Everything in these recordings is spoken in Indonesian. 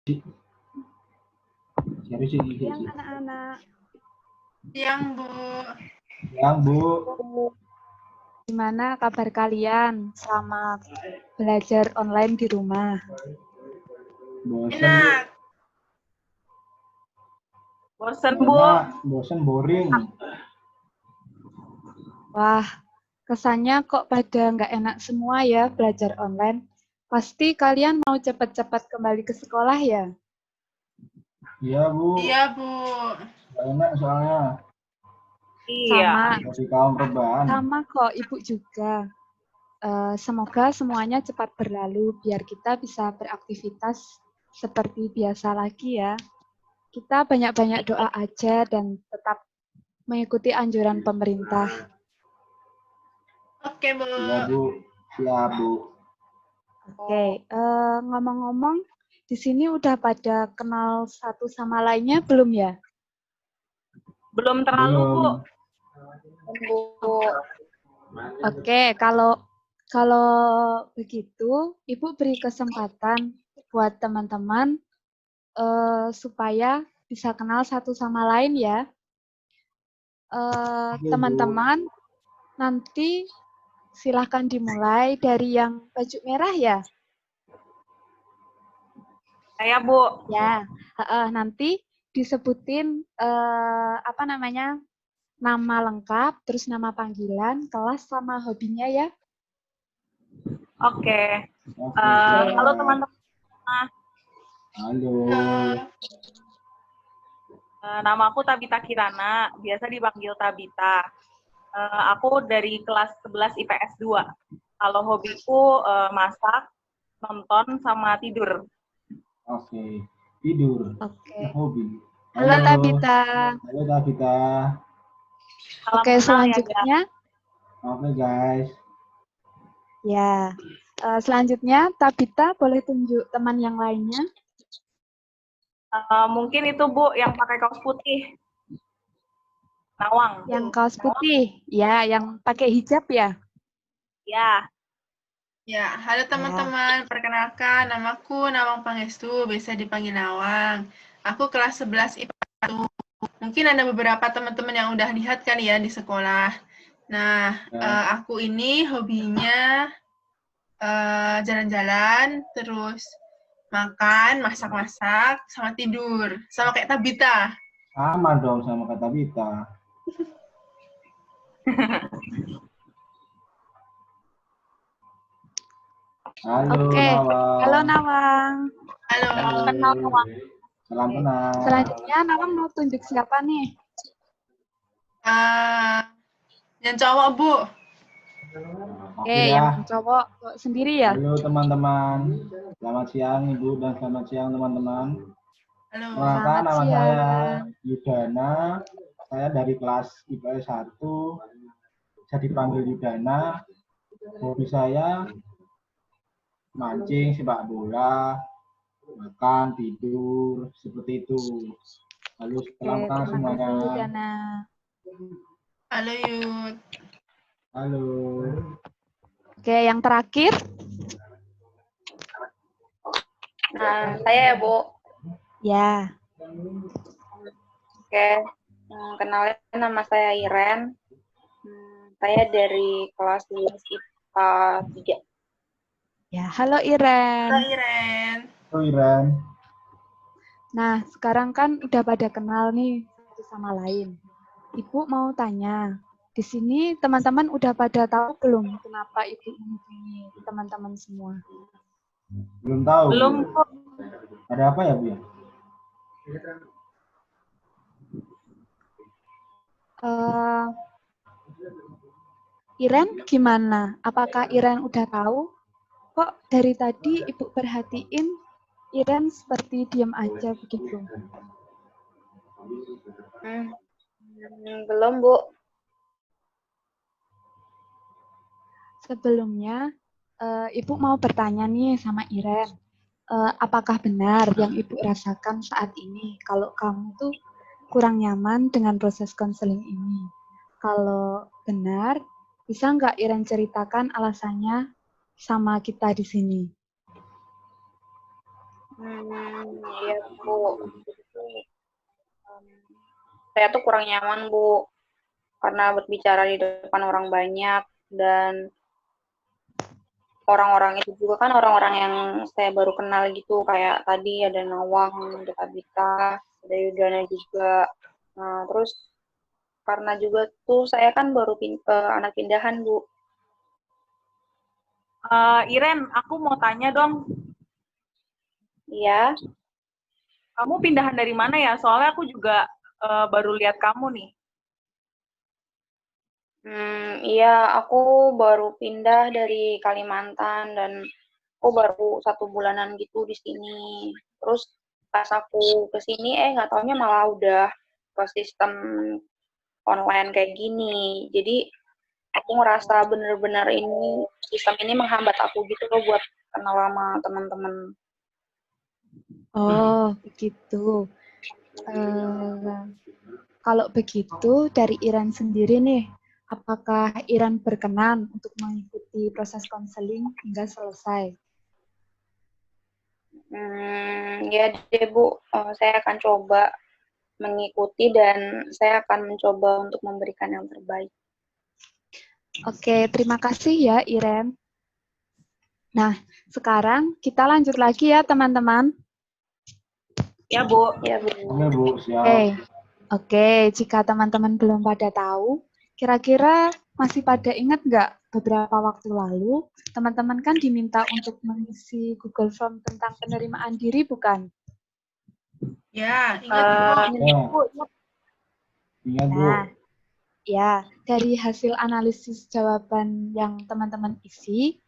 Siang anak-anak. Siang, Bu. Siang, Bu. Gimana kabar kalian selama belajar online di rumah? Bosen, Bu. Enak. Bosen, Bu. Bosen, boring. Wah, kesannya kok pada nggak enak semua ya belajar online. Pasti kalian mau cepat-cepat kembali ke sekolah ya? Iya, Bu. Iya, Bu. Gak enak soalnya. Iya. Dari kaum rebahan. Sama kok Ibu juga. Semoga semuanya cepat berlalu biar kita bisa beraktivitas seperti biasa lagi ya. Kita banyak-banyak doa aja dan tetap mengikuti anjuran pemerintah. Oke, Bu. Iya, Bu. Siap, Bu. Oke, ngomong-ngomong, di sini udah pada kenal satu sama lainnya belum ya? Belum terlalu, Bu. Oke, kalau begitu, Ibu beri kesempatan buat teman-teman supaya bisa kenal satu sama lain ya. Teman-teman, nanti silahkan dimulai dari yang baju merah ya. Saya, Bu. Ya, nanti disebutin nama lengkap, terus nama panggilan, kelas sama hobinya ya. Oke. Oke. Halo, teman-teman. Halo. Nama aku Tabita Kirana, biasa dipanggil Tabita. Aku dari kelas 11 IPS 2. Kalau hobiku masak, nonton, sama tidur. Oke. Tidur. Oke. Hobi. Halo Tabita. Halo, Tabita. Salam Oke, kenal selanjutnya. Oke, guys. Ya, selanjutnya Tabita boleh tunjuk teman yang lainnya. Mungkin itu, Bu, yang pakai kaos putih. Nawang. Yang kaos putih, ya, yang pakai hijab ya. Ya. Ya, halo teman-teman. Perkenalkan, namaku Nawang Pangestu, biasa dipanggil Nawang. Aku kelas 11 IPA 1. Mungkin ada beberapa teman-teman yang udah lihat kan ya di sekolah. Nah, aku ini hobinya jalan-jalan, terus makan, masak-masak, sama tidur. Sama kayak Tabita. Sama dong sama kata Tabita. Halo, Oke. Nawang. Halo Nawang. Halo. Kenal, Nawang. Salam kenal. Selanjutnya Nawang mau tunjuk siapa nih? Yang cowok, Bu. Oke, yang cowok sendiri ya? Halo teman-teman. Selamat siang Ibu dan selamat siang teman-teman. Halo. Perkenalkan, nama siang. saya Yudana. Saya dari kelas IPS 1. Saya dipanggil Yudana. Hobi saya mancing, sepak bola, makan, tidur, seperti itu. Lalu selamat semuanya. Yudana. Halo, Yud. Halo. Oke, yang terakhir. Saya ya, Bu. Ya. Oke. Kenalin, nama saya Iren. Saya dari kelas 11 IPA 3. Ya, halo Iren. Halo, Iren. Halo Iren. Nah, sekarang kan udah pada kenal nih satu sama lain. Ibu mau tanya, di sini teman-teman udah pada tahu belum kenapa Ibu menghubungi teman-teman semua? Belum tahu. Belum, Bu. Ada apa ya, Bu? Iren gimana? Apakah Iren udah tahu? Kok dari tadi Ibu perhatiin Iren seperti diam aja begitu? Belum, Bu. Sebelumnya, Ibu mau bertanya nih sama Iren. Apakah benar yang Ibu rasakan saat ini kalau kamu tuh kurang nyaman dengan proses konseling ini? Kalau benar, bisa nggak Iren ceritakan alasannya sama kita di sini? Iya Bu. Jadi, saya tuh kurang nyaman Bu, karena berbicara di depan orang banyak dan orang-orang itu juga kan orang-orang yang saya baru kenal gitu, kayak tadi ada Nawang, ada Tabita, ada Yudana juga. Nah, terus karena juga tuh saya kan baru anak pindahan Bu. Iren, aku mau tanya dong, Iya. kamu pindahan dari mana ya? Soalnya aku juga baru lihat kamu nih. Iya, aku baru pindah dari Kalimantan dan aku baru 1 bulanan gitu di sini. Terus pas aku ke sini, nggak taunya malah udah ke sistem online kayak gini. Jadi aku ngerasa bener-bener ini sistem ini menghambat aku gitu loh buat kenal sama teman-teman. Oh, begitu. Kalau begitu, dari Iran sendiri nih, apakah Iran berkenan untuk mengikuti proses konseling hingga selesai? Ya deh Bu, saya akan coba mengikuti dan saya akan mencoba untuk memberikan yang terbaik. Oke, terima kasih ya, Iren. Nah, sekarang kita lanjut lagi ya, teman-teman. Ya, Bu. Ya Bu. Oke Bu, siap. Oke, jika teman-teman belum pada tahu, kira-kira masih pada ingat nggak beberapa waktu lalu, teman-teman kan diminta untuk mengisi Google Form tentang penerimaan diri, bukan? Ya, ingat Bu. Ya, Bu, ingat Bu. Nah, ya, dari hasil analisis jawaban yang teman-teman isi,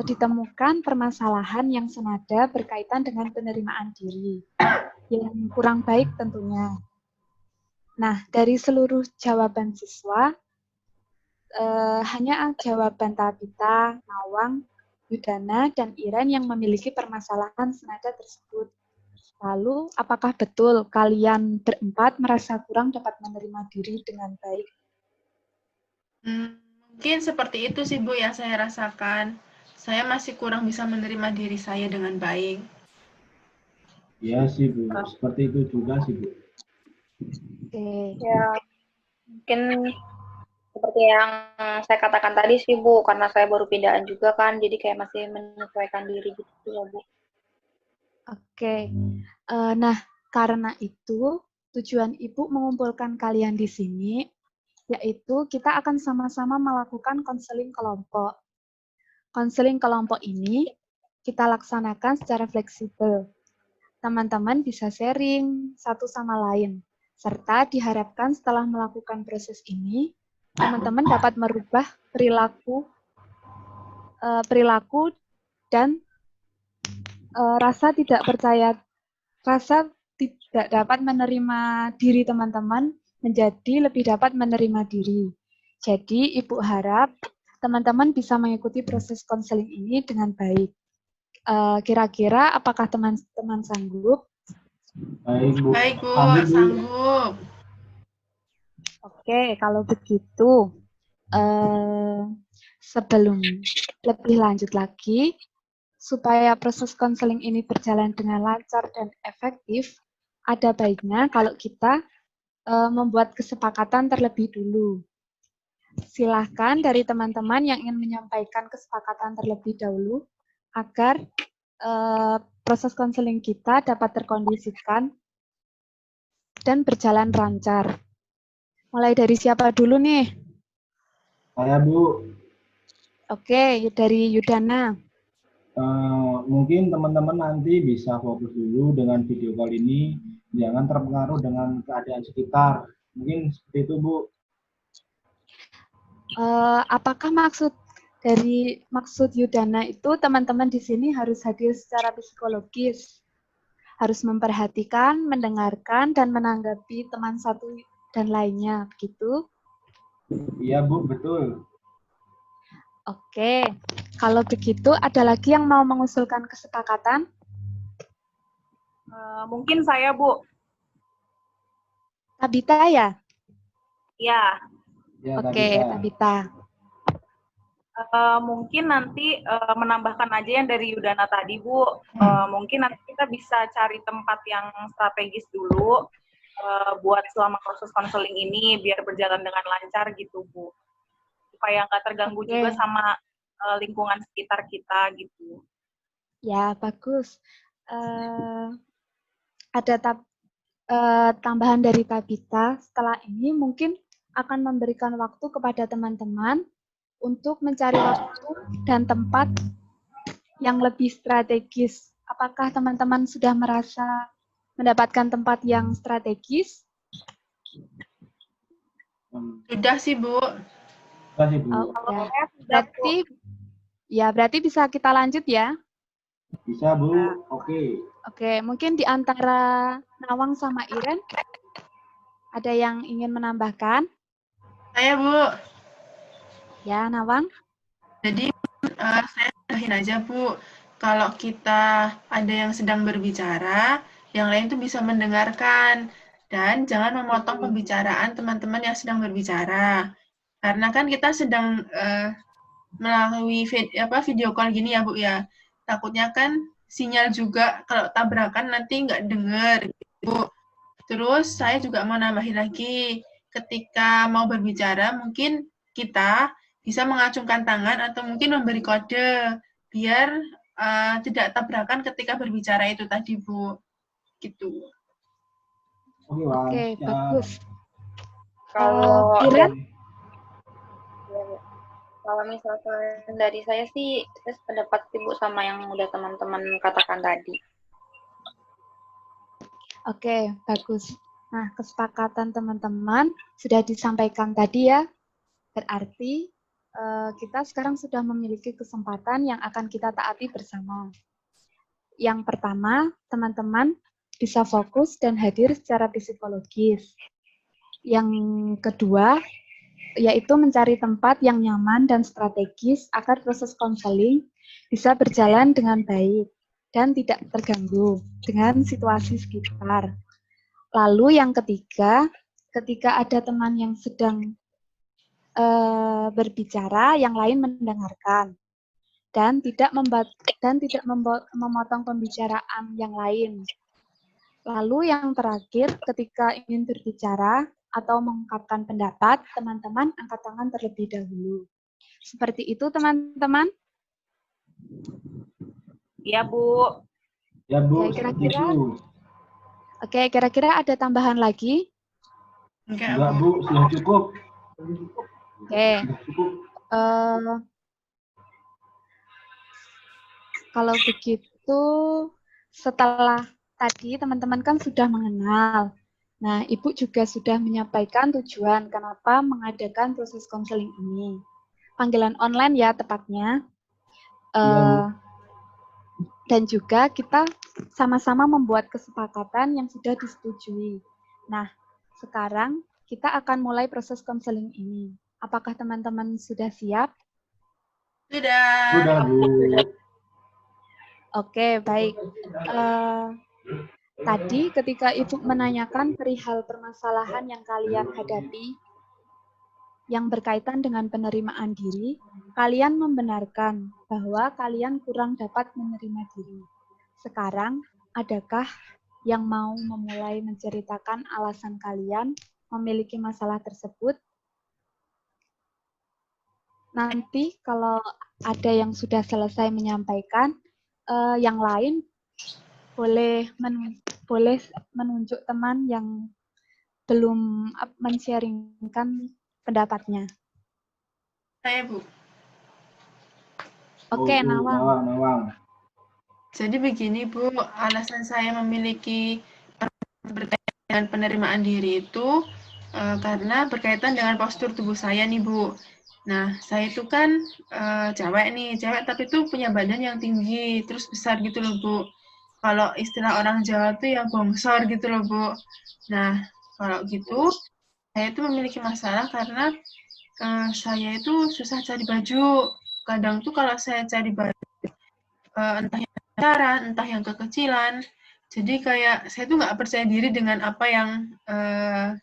ditemukan permasalahan yang senada berkaitan dengan penerimaan diri, yang kurang baik tentunya. Nah, dari seluruh jawaban siswa, hanya jawaban Tabita, Nawang, Yudana, dan Iren yang memiliki permasalahan senada tersebut. Lalu, apakah betul kalian berempat merasa kurang dapat menerima diri dengan baik? Mungkin seperti itu sih Bu yang saya rasakan. Saya masih kurang bisa menerima diri saya dengan baik. Iya sih Bu, seperti itu juga sih Bu. Oke. Ya, mungkin seperti yang saya katakan tadi sih Bu, karena saya baru pindahan juga kan, jadi kayak masih menyesuaikan diri gitu ya Bu. Oke. Nah, karena itu tujuan Ibu mengumpulkan kalian di sini, yaitu kita akan sama-sama melakukan konseling kelompok. Konseling kelompok ini kita laksanakan secara fleksibel. Teman-teman bisa sharing satu sama lain, serta diharapkan setelah melakukan proses ini, teman-teman dapat merubah perilaku dan rasa tidak dapat menerima diri teman-teman menjadi lebih dapat menerima diri. Jadi, Ibu harap teman-teman bisa mengikuti proses konseling ini dengan baik. Kira-kira apakah teman-teman sanggup? Baik Bu. Baik Bu, Sanggup, Bu. sanggup. Oke, kalau begitu, sebelum lebih lanjut lagi, supaya proses konseling ini berjalan dengan lancar dan efektif, ada baiknya kalau kita membuat kesepakatan terlebih dulu. Silahkan dari teman-teman yang ingin menyampaikan kesepakatan terlebih dahulu, agar proses konseling kita dapat terkondisikan dan berjalan lancar. Mulai dari siapa dulu nih? Saya Bu, Oke, dari Yudana. mungkin teman-teman nanti bisa fokus dulu dengan video call ini, jangan terpengaruh dengan keadaan sekitar. Mungkin seperti itu Bu. Apakah maksud Yudana itu teman-teman di sini harus hadir secara psikologis, harus memperhatikan, mendengarkan, dan menanggapi teman satu dan lainnya, begitu? Iya Bu, betul. Oke, kalau begitu ada lagi yang mau mengusulkan kesepakatan? mungkin saya, Bu. Tabita ya? Ya. Ya, Oke, Tabita. Mungkin nanti menambahkan aja yang dari Yudana tadi, Bu. Mungkin nanti kita bisa cari tempat yang strategis dulu buat selama proses konseling ini biar berjalan dengan lancar gitu, Bu. Supaya nggak terganggu juga sama lingkungan sekitar kita gitu. Ya, bagus. Ada tambahan dari Tabita. Setelah ini mungkin akan memberikan waktu kepada teman-teman untuk mencari waktu dan tempat yang lebih strategis. Apakah teman-teman sudah merasa mendapatkan tempat yang strategis? Sudah sih, Bu. Sudah sih, Bu. Berarti bisa kita lanjut ya? Bisa, Bu. Oke. Oke, mungkin di antara Nawang sama Iren, ada yang ingin menambahkan? Saya, Bu. Ya, Nawang. Jadi, saya tambahin aja, Bu. Kalau kita ada yang sedang berbicara, yang lain tuh bisa mendengarkan. Dan jangan memotong pembicaraan teman-teman yang sedang berbicara. Karena kan kita sedang melalui video call gini ya, Bu, ya. Takutnya kan sinyal juga kalau tabrakan nanti nggak dengar, gitu. Terus, saya juga mau nambahin lagi. Ketika mau berbicara, mungkin kita bisa mengacungkan tangan atau mungkin memberi kode biar tidak tabrakan ketika berbicara itu tadi, Bu. Gitu. Oke, bagus. Kalau Iren? kalau misalkan dari saya sih, saya pendapat Ibu sama yang udah teman-teman katakan tadi. Oke, bagus. Nah, kesepakatan teman-teman sudah disampaikan tadi ya. Berarti kita sekarang sudah memiliki kesempatan yang akan kita taati bersama. Yang pertama, teman-teman bisa fokus dan hadir secara psikologis. Yang kedua, yaitu mencari tempat yang nyaman dan strategis agar proses konseling bisa berjalan dengan baik dan tidak terganggu dengan situasi sekitar. Lalu yang ketiga, ketika ada teman yang sedang berbicara, yang lain mendengarkan dan tidak memotong pembicaraan yang lain. Lalu yang terakhir, ketika ingin berbicara atau mengungkapkan pendapat, teman-teman angkat tangan terlebih dahulu. Seperti itu, teman-teman. Iya, Bu. Ya, Bu. Oke, kira-kira ada tambahan lagi? Enggak, Bu. Sudah cukup. Oke. Kalau begitu, setelah tadi teman-teman kan sudah mengenal. Nah, Ibu juga sudah menyampaikan tujuan kenapa mengadakan proses konseling ini. Panggilan online ya tepatnya. Dan juga kita sama-sama membuat kesepakatan yang sudah disetujui. Nah, sekarang kita akan mulai proses konseling ini. Apakah teman-teman sudah siap? Sudah, Bu. Oke, baik. Tadi ketika Ibu menanyakan perihal permasalahan yang kalian hadapi, yang berkaitan dengan penerimaan diri, kalian membenarkan bahwa kalian kurang dapat menerima diri. Sekarang, adakah yang mau memulai menceritakan alasan kalian memiliki masalah tersebut? Nanti kalau ada yang sudah selesai menyampaikan, yang lain boleh menunjuk teman yang belum men-sharingkan pendapatnya. Saya, Bu. Oke, Nawang. Jadi begini, Bu, alasan saya memiliki berkaitan dengan penerimaan diri itu karena berkaitan dengan postur tubuh saya nih, Bu. Nah, saya itu kan cewek tapi itu punya badan yang tinggi, terus besar gitu loh, Bu. Kalau istilah orang Jawa tuh ya bongsor gitu loh, Bu. Nah, kalau gitu, saya itu memiliki masalah karena saya itu susah cari baju. Kadang tuh kalau saya cari baju, entah yang besar, entah yang kekecilan, jadi kayak saya tuh nggak percaya diri dengan apa yang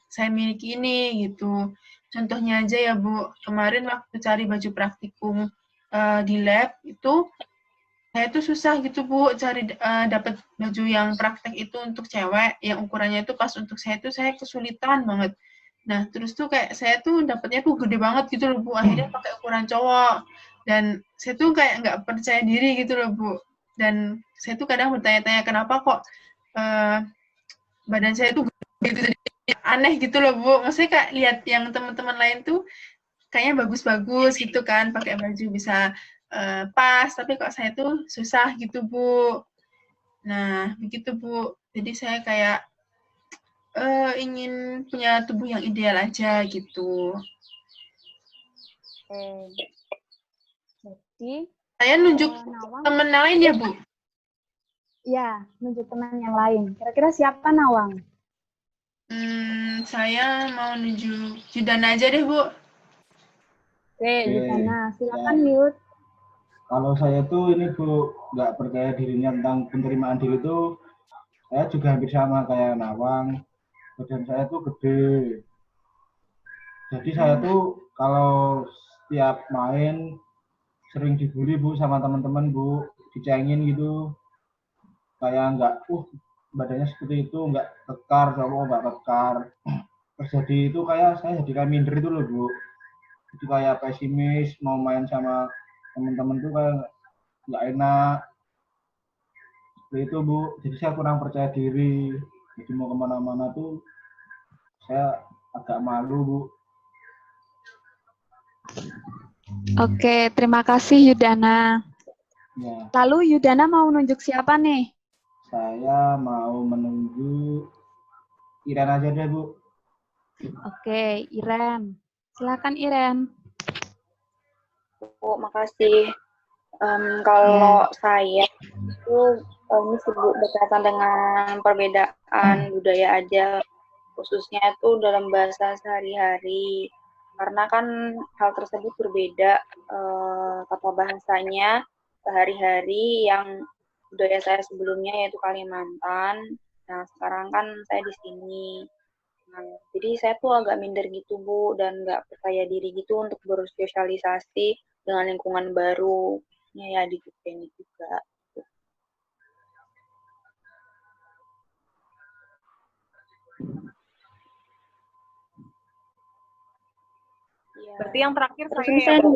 saya miliki ini gitu. Contohnya aja ya, Bu, kemarin waktu cari baju praktikum di lab itu saya tuh susah gitu Bu cari dapat baju yang praktek itu untuk cewek yang ukurannya itu pas untuk saya tuh saya kesulitan banget. Nah terus tuh kayak saya tuh dapatnya tuh gede banget gitu loh Bu, akhirnya pakai ukuran cowok dan saya tuh kayak nggak percaya diri gitu loh Bu. Dan saya tuh kadang bertanya-tanya kenapa kok badan saya tuh gitu aneh gitu loh Bu. Maksudnya kayak lihat yang teman-teman lain tuh kayaknya bagus-bagus gitu kan pakai baju bisa pas, tapi kok saya tuh susah gitu Bu. Nah begitu Bu. Jadi saya kayak ingin punya tubuh yang ideal aja gitu. Jadi Saya nunjuk Nawang, temen lain ya Bu. ya nunjuk teman yang lain. Kira-kira siapa Nawang? Saya mau nunjuk Yudana aja deh Bu. Oke, Yudana, silakan Ya. Yud. Kalau saya tuh ini Bu, nggak percaya dirinya tentang penerimaan diri itu, saya juga hampir sama kayak Nawang. Badan saya tuh gede. Jadi saya tuh kalau setiap main sering dibully Bu sama teman-teman Bu, dicengin gitu. Kayak nggak, badannya seperti itu, nggak kekar, cowok nggak kekar. Terus jadi itu saya jadi kayak minder itu loh Bu. Jadi kayak pesimis, mau main sama teman-teman tuh kayak nggak enak. Seperti itu Bu, jadi saya kurang percaya diri. Jadi mau kemana-mana tuh saya agak malu Bu. Oke, terima kasih Yudana. Ya, Lalu Yudana mau nunjuk siapa nih? saya mau menunggu Iren aja deh Bu. Oke, Iren. Silakan Iren. Bu, makasih. Kalau saya itu ini sibuk berkaitan dengan perbedaan budaya aja, khususnya itu dalam bahasa sehari-hari. Karena kan hal tersebut berbeda kata bahasanya sehari-hari yang budaya saya sebelumnya yaitu Kalimantan. Nah, sekarang kan saya di sini. Nah, jadi saya tuh agak minder gitu Bu dan nggak percaya diri gitu untuk bersosialisasi dengan lingkungan baru ya di Jogja ini juga. Berarti yang terakhir Terus saya ini ya, saya Bu?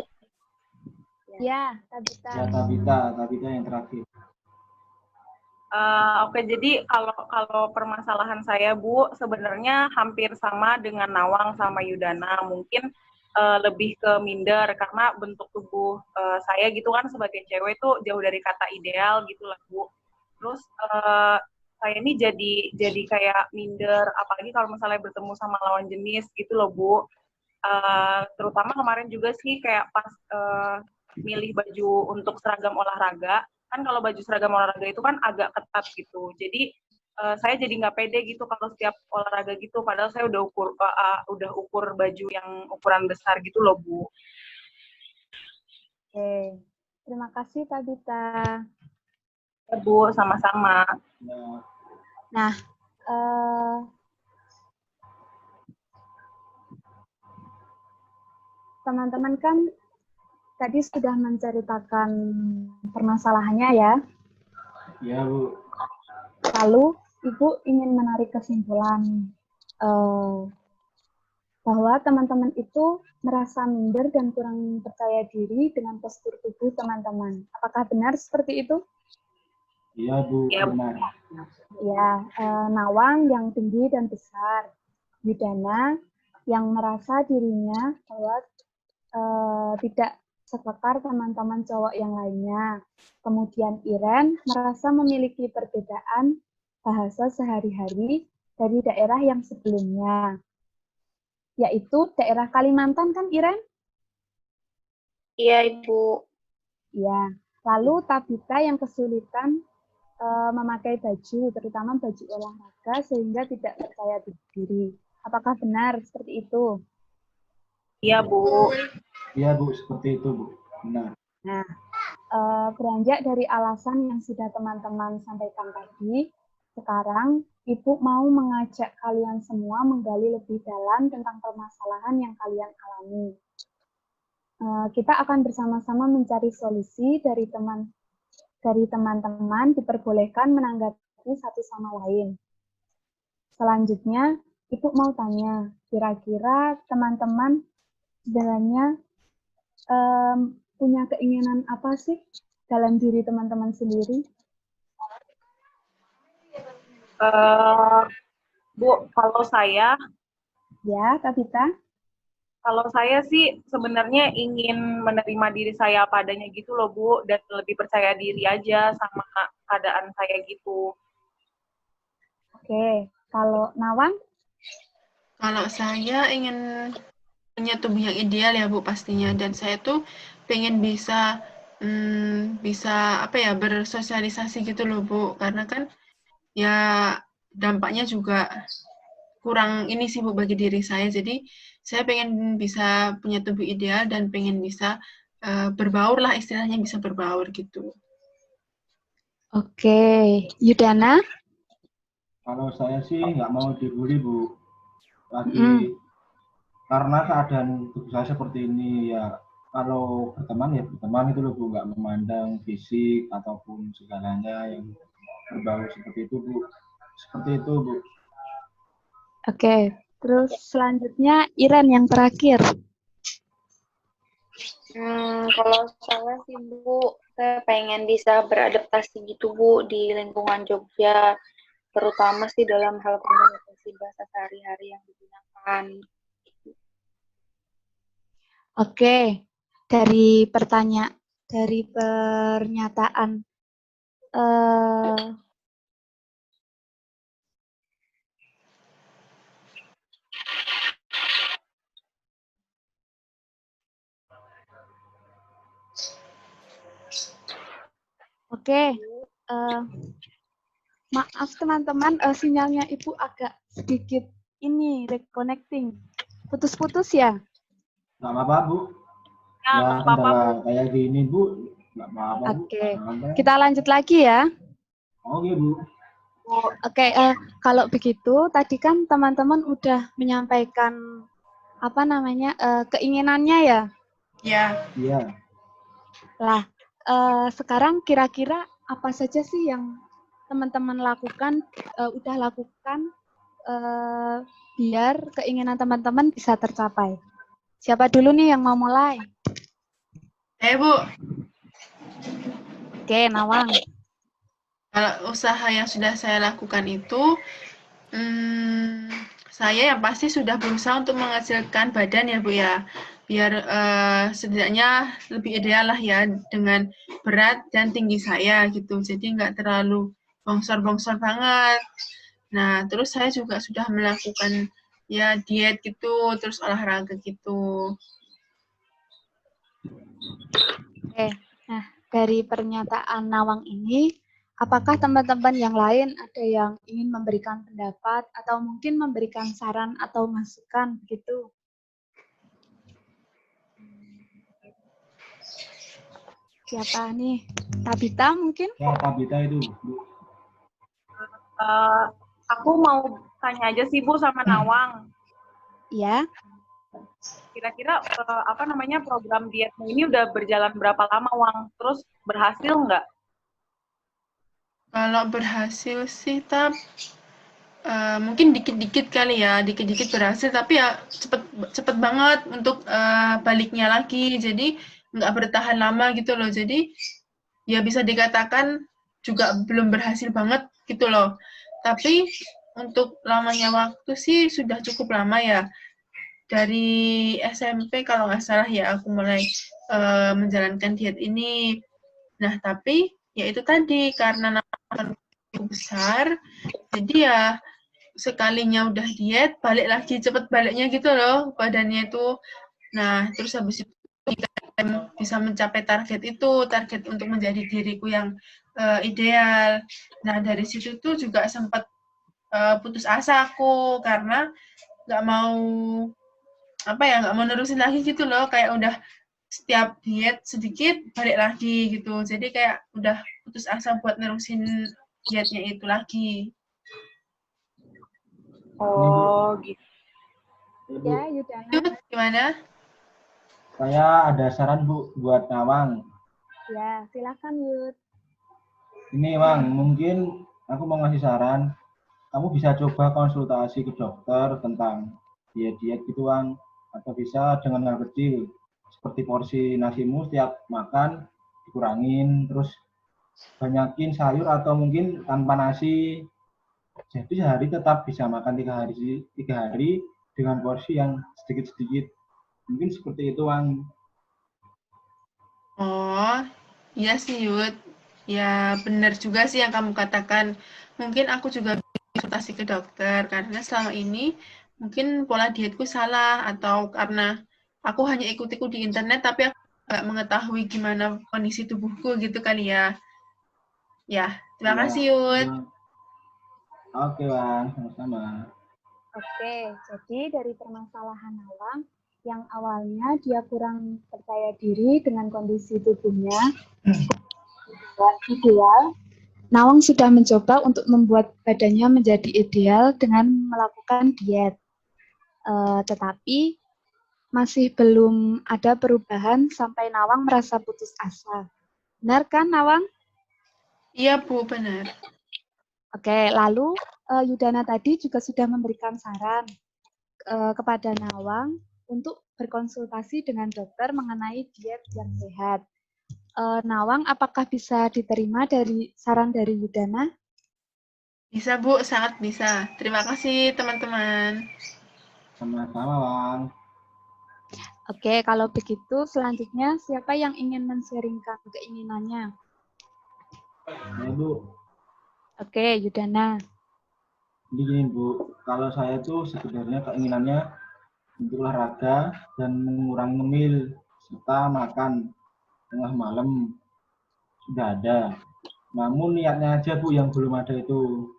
Ya, Tabita. Ya Tabita yang terakhir. Oke, jadi kalau permasalahan saya, Bu, sebenarnya hampir sama dengan Nawang sama Yudana. Mungkin lebih ke minder karena bentuk tubuh saya gitu kan sebagai cewek itu jauh dari kata ideal gitu lah, Bu. Terus saya ini jadi kayak minder, apalagi kalau misalnya bertemu sama lawan jenis gitu loh, Bu. Terutama kemarin juga sih kayak pas milih baju untuk seragam olahraga. Kan kalau baju seragam olahraga itu kan agak ketat gitu. Jadi saya jadi nggak pede gitu kalau setiap olahraga gitu. Padahal saya udah ukur baju yang ukuran besar gitu loh Bu. Oke, terima kasih Tabita. Ya Bu, sama-sama. Ya. Nah, teman-teman kan tadi sudah menceritakan permasalahannya ya. Iya Bu. Lalu Ibu ingin menarik kesimpulan bahwa teman-teman itu merasa minder dan kurang percaya diri dengan postur tubuh teman-teman. Apakah benar seperti itu? Iya Bu, Ya, benar. Ya, Nawang yang tinggi dan besar, Yudana yang merasa dirinya bahwa tidak sekekar teman-teman cowok yang lainnya. Kemudian Iren merasa memiliki perbedaan bahasa sehari-hari dari daerah yang sebelumnya, yaitu daerah Kalimantan kan Iren? Iya Ibu. Ya. Lalu Tabita yang kesulitan memakai baju, terutama baju olahraga sehingga tidak percaya diri. Apakah benar seperti itu? Iya Bu. Iya Bu, seperti itu Bu, benar. Nah, beranjak dari alasan yang sudah teman-teman sampaikan tadi, sekarang Ibu mau mengajak kalian semua menggali lebih dalam tentang permasalahan yang kalian alami. kita akan bersama-sama mencari solusi dari teman-teman diperbolehkan menanggapi satu sama lain. Selanjutnya, Ibu mau tanya, kira-kira teman-teman sebenarnya punya keinginan apa sih dalam diri teman-teman sendiri? Bu, kalau saya Ya, Tabita? Kalau saya sih sebenarnya ingin menerima diri saya apa adanya gitu loh, Bu, dan lebih percaya diri aja sama keadaan saya gitu. Oke, kalau Nawang? Kalau saya ingin punya tubuh yang ideal ya Bu pastinya, dan saya tuh pengen bisa bersosialisasi gitu loh Bu, karena kan ya dampaknya juga kurang ini sih Bu bagi diri saya. Jadi saya pengen bisa punya tubuh ideal dan pengen bisa berbaur lah, istilahnya bisa berbaur gitu. Oke, Yudana? Kalau saya sih nggak mau dibully, Bu. Karena keadaan tubuh saya seperti ini ya, kalau berteman ya berteman itu loh Bu, nggak memandang fisik ataupun segalanya yang berbau seperti itu Bu. Seperti itu Bu. Oke, terus selanjutnya Iren yang terakhir. Kalau saya sih Bu, saya pengen bisa beradaptasi gitu Bu di lingkungan Jogja, terutama sih dalam hal komunikasi bahasa sehari-hari yang digunakan. Oke, dari pernyataan maaf teman-teman, sinyalnya Ibu agak sedikit ini reconnecting. Putus-putus ya? Nggak apa-apa Bu. Ya kendala kayak gini Bu, nggak apa-apa Bu. Oke, kita lanjut lagi ya. Oke Bu. Oke, kalau begitu tadi kan teman-teman udah menyampaikan keinginannya ya? Iya. Lah, sekarang kira-kira apa saja sih yang teman-teman udah lakukan biar keinginan teman-teman bisa tercapai? Siapa dulu nih yang mau mulai? Bu. Oke, Nawang. Kalau usaha yang sudah saya lakukan itu, saya yang pasti sudah berusaha untuk menghasilkan badan ya Bu ya, biar setidaknya lebih ideal lah ya dengan berat dan tinggi saya gitu, jadi nggak terlalu bongsor-bongsor banget. Nah, terus saya juga sudah melakukan ya diet gitu, terus olahraga gitu. Oke, nah dari pernyataan Nawang ini, apakah teman-teman yang lain ada yang ingin memberikan pendapat atau mungkin memberikan saran atau masukan begitu? Siapa nih? Tabita mungkin? Ya Tabita itu Bu. Aku mau tanya aja sih Bu sama Nawang. Iya. Kira-kira program dietmu ini udah berjalan berapa lama, Wang? Terus berhasil nggak? Kalau berhasil sih, mungkin dikit-dikit kali ya, dikit-dikit berhasil, tapi ya cepet banget untuk baliknya lagi. Jadi nggak bertahan lama gitu loh. Jadi ya bisa dikatakan juga belum berhasil banget gitu loh. Tapi untuk lamanya waktu sih sudah cukup lama ya. Dari SMP kalau nggak salah ya aku mulai menjalankan diet ini. Nah, tapi ya itu tadi karena nama besar, jadi ya sekalinya udah diet, balik lagi cepet baliknya gitu loh badannya itu. Nah, terus habis itu bisa mencapai target itu, target untuk menjadi diriku yang ideal. Nah, dari situ tuh juga sempat putus asa aku karena nggak mau nerusin lagi gitu loh, kayak udah setiap diet sedikit balik lagi gitu, jadi kayak udah putus asa buat nerusin dietnya itu lagi. Oh gitu. Ya, Yudana. Gimana? Saya ada saran Bu buat Nawang. Ya, silakan Yud. Ini Wang, mungkin aku mau ngasih saran. Kamu bisa coba konsultasi ke dokter tentang diet-diet gitu Wang. Atau bisa dengan hal kecil. Seperti porsi nasimu setiap makan dikurangin. Terus banyakin sayur atau mungkin tanpa nasi. Jadi sehari tetap bisa makan 3 hari dengan porsi yang sedikit-sedikit. Mungkin seperti itu Wang. Oh, iya sih Yud. Ya benar juga sih yang kamu katakan. Mungkin aku juga konsultasi ke dokter karena selama ini mungkin pola dietku salah atau karena aku hanya ikut-ikut di internet tapi aku nggak mengetahui gimana kondisi tubuhku gitu kali ya. Ya, terima Ya, kasih Yud. ya. Oke Wang, sama-sama. Oke, jadi dari permasalahan Nawang, yang awalnya dia kurang percaya diri dengan kondisi tubuhnya tidak ideal, Nawang sudah mencoba untuk membuat badannya menjadi ideal dengan melakukan diet. Tetapi masih belum ada perubahan sampai Nawang merasa putus asa. Benar kan, Nawang? Iya Bu, benar. Oke, lalu Yudana tadi juga sudah memberikan saran kepada Nawang untuk berkonsultasi dengan dokter mengenai diet yang sehat. Nawang, apakah bisa diterima dari saran dari Yudana? Bisa Bu, sangat bisa. Terima kasih teman-teman. Sama-sama Wang. Oke, kalau begitu selanjutnya siapa yang ingin men-sharingkan keinginannya? Ya Bu, Oke, Yudana. jadi gini Bu, kalau saya tuh sebenarnya keinginannya untuk olahraga dan mengurangi ngemil serta makan tengah malam sudah ada. Namun niatnya aja Bu yang belum ada itu.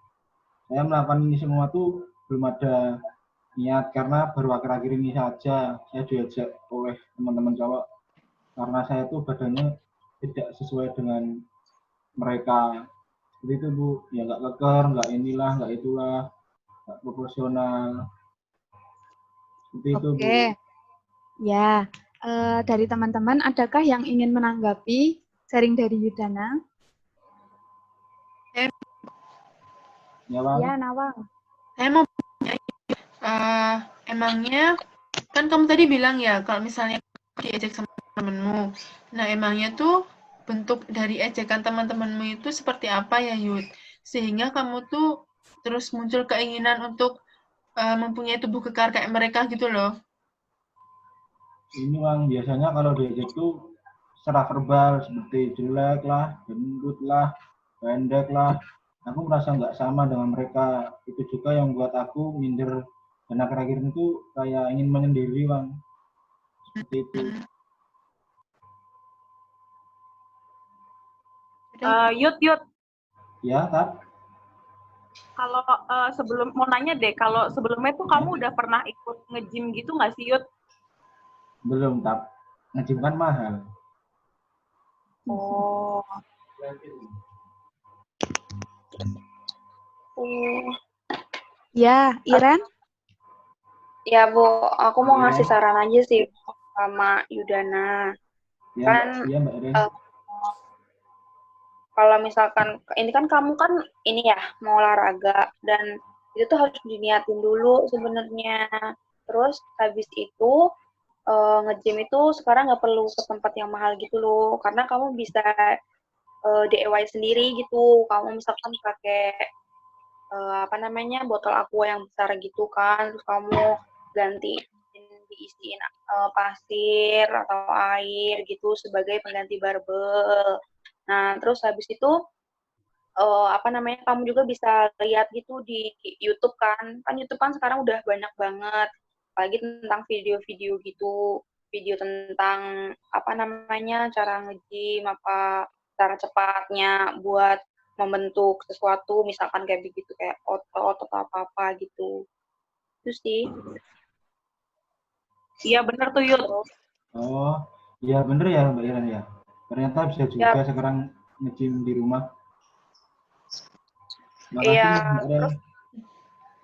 Saya melakukan ini semua tuh belum ada niat karena baru akhir-akhir ini saja saya diajak oleh teman-teman cowok karena saya tuh badannya tidak sesuai dengan mereka. Jadi itu Bu, ya nggak keker, nggak inilah, nggak itulah, nggak proporsional. Seperti itu Bu. Oke, ya. Dari teman-teman, adakah yang ingin menanggapi sharing dari Yudana? Ya Bang. Ya, Nawang. Saya mau emangnya kan kamu tadi bilang ya kalau misalnya diejek sama temenmu. Nah, emangnya tuh bentuk dari ejekan teman-temanmu itu seperti apa ya, Yud? Sehingga kamu tuh terus muncul keinginan untuk mempunyai tubuh kekar kayak mereka gitu loh. Ini Bang, biasanya kalau diajak tuh secara verbal seperti jelek lah, gendut lah, pendek lah. Aku merasa nggak sama dengan mereka. Itu juga yang buat aku minder. Dan akhir-akhir itu kayak ingin menyendiri Bang. Seperti itu. Yud, Ya, Kak? kalau sebelum mau nanya deh, kalau sebelumnya tuh kamu udah pernah ikut nge-gym gitu nggak sih, Yud? Belum, Kak. Nge-gym kan mahal. Oh. Ya, Iren? Ya Bu, aku mau Iya. ngasih saran aja sih sama Yudana. Ya, Kan iya Mbak Ren. kalau misalkan ini kan kamu kan ini ya mau olahraga dan itu tuh harus diniatin dulu sebenarnya. Terus habis itu nge-gym itu sekarang nggak perlu ke tempat yang mahal gitu loh, karena kamu bisa DIY sendiri gitu. Kamu misalkan pakai apa namanya botol aqua yang besar gitu kan, terus kamu diisiin pasir atau air gitu sebagai pengganti barbel. Nah, terus habis itu apa namanya kamu juga bisa lihat gitu di YouTube kan YouTube kan sekarang udah banyak banget apalagi tentang video-video gitu, video tentang apa namanya cara nge-gym, apa cara cepatnya buat membentuk sesuatu misalkan kayak begitu kayak otot atau apa-apa gitu. Itu sih. Iya bener tuh, Yud. Oh, iya bener ya Mbak Iren ya. Ternyata bisa juga sekarang nge-gym di rumah. Makasih Iya, Mbak Iren. terus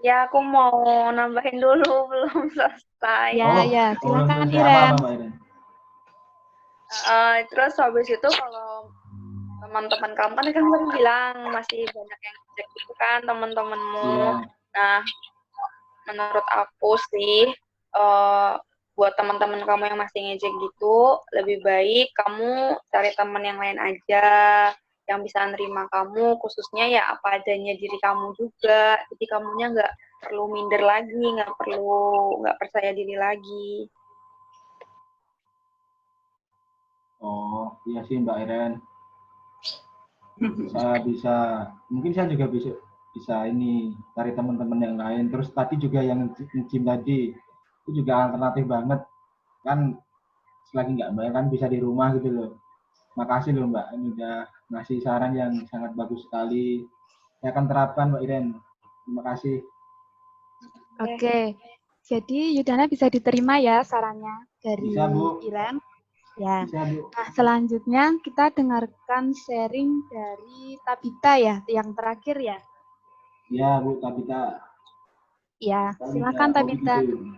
ya aku mau nambahin dulu belum selesai. Ya, ya, silakan selesai Iren. apa Mbak Iren? Terus habis itu kalau teman-teman kamu kan tadi bilang masih banyak yang cek gitu kan teman-temanmu. Iya. Nah, menurut aku sih buat teman-teman kamu yang masih ngejek gitu, lebih baik kamu cari teman yang lain aja yang bisa nerima kamu, khususnya ya apa adanya diri kamu juga. Jadi kamunya nggak perlu minder lagi, nggak percaya diri lagi. Oh, iya sih Mbak Iren. Mungkin saya juga bisa ini cari teman-teman yang lain. Terus tadi juga yang nge-gym tadi itu juga alternatif banget kan, selagi nggak bayar kan bisa di rumah gitu loh. Makasih loh Mbak, ini udah ngasih saran yang sangat bagus sekali. Saya akan terapkan Mbak Iren. Terima kasih. Oke, jadi Yudana bisa diterima ya sarannya dari Bisa Bu, Iren. Ya. bisa Bu. Nah, selanjutnya kita dengarkan sharing dari Tabita ya, yang terakhir ya. Ya Bu Tabita. Ya, silakan Tabita. Gitu.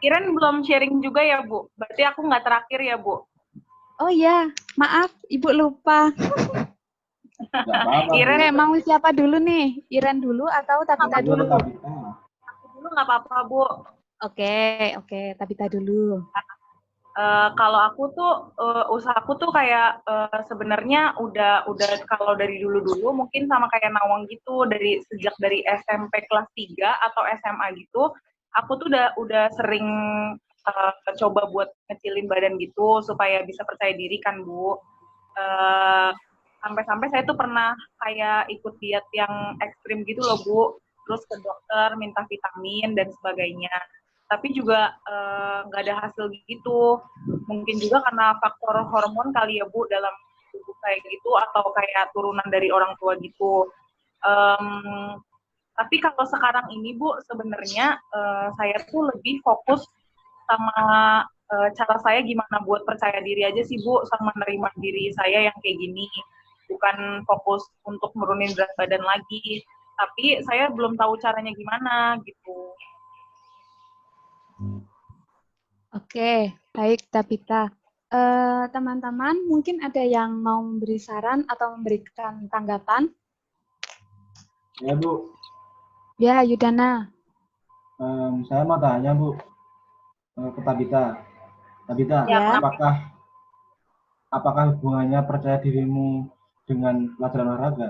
Iren belum sharing juga ya, Bu? Berarti aku nggak terakhir ya, Bu? Oh ya, maaf, Ibu lupa. Nggak apa-apa. Iren Oke, mau siapa dulu nih? Iren dulu atau Tabita dulu? Tabita. Aku dulu nggak apa-apa, Bu. Oke, Tabita dulu. Kalau aku tuh usahaku tuh kayak sebenarnya udah kalau dari dulu mungkin sama kayak Nawang gitu, sejak dari SMP kelas 3 atau SMA gitu, aku tuh udah sering coba buat ngecilin badan gitu supaya bisa percaya diri kan, Bu. Sampai-sampai saya tuh pernah kayak ikut diet yang ekstrim gitu loh, Bu. Terus ke dokter minta vitamin dan sebagainya. Tapi juga nggak ada hasil gitu. Mungkin juga karena faktor hormon kali ya Bu dalam tubuh kayak gitu, atau kayak turunan dari orang tua gitu. Tapi kalau sekarang ini Bu, sebenarnya saya tuh lebih fokus sama cara saya gimana buat percaya diri aja sih Bu, sama menerima diri saya yang kayak gini. Bukan fokus untuk menurunin berat badan lagi. Tapi saya belum tahu caranya gimana gitu. Oke, baik Tabita. Teman-teman, mungkin ada yang mau memberi saran atau memberikan tanggapan? Ya Bu, Ya, Yudana. saya mau tanya Bu ke Tabita. Tabita, Ya. apakah hubungannya percaya dirimu dengan pelajaran olahraga?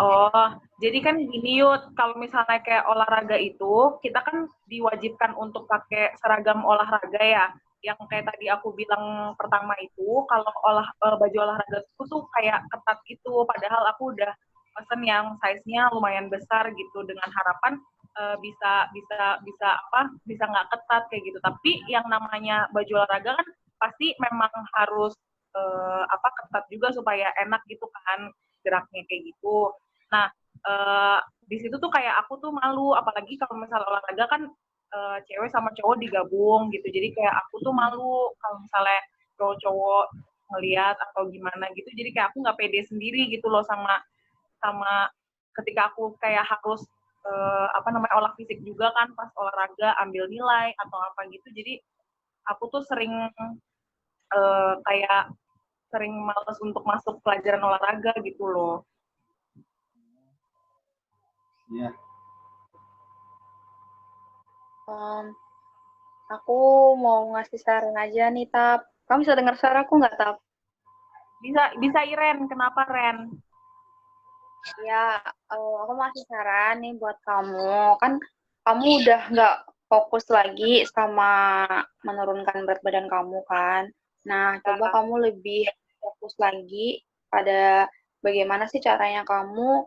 Oh, jadi kan gini Yud, kalau misalnya kayak olahraga itu, kita kan diwajibkan untuk pakai seragam olahraga ya. Yang kayak tadi aku bilang pertama itu, kalau baju olahraga itu tuh kayak ketat gitu, padahal aku udah pesen yang size-nya lumayan besar gitu, dengan harapan bisa nggak ketat kayak gitu. Tapi yang namanya baju olahraga kan pasti memang harus ketat juga supaya enak gitu kan geraknya kayak gitu. Nah, di situ tuh kayak aku tuh malu, apalagi kalau misalnya olahraga kan cewek sama cowok digabung gitu. Jadi kayak aku tuh malu kalau misalnya cowok-cowok ngeliat atau gimana gitu. Jadi kayak aku nggak pede sendiri gitu loh sama ketika aku kayak harus olah fisik juga kan pas olahraga, ambil nilai atau apa gitu. Jadi aku tuh sering kayak sering males untuk masuk pelajaran olahraga gitu loh. Iya. Aku mau ngasih saran aja nih, Tap. Kamu bisa dengar suara aku nggak, Tap? Bisa Iren, kenapa Ren? Ya, aku mau ngasih saran nih buat kamu. Kan kamu udah nggak fokus lagi sama menurunkan berat badan kamu kan. Nah, coba kamu lebih fokus lagi pada bagaimana sih caranya kamu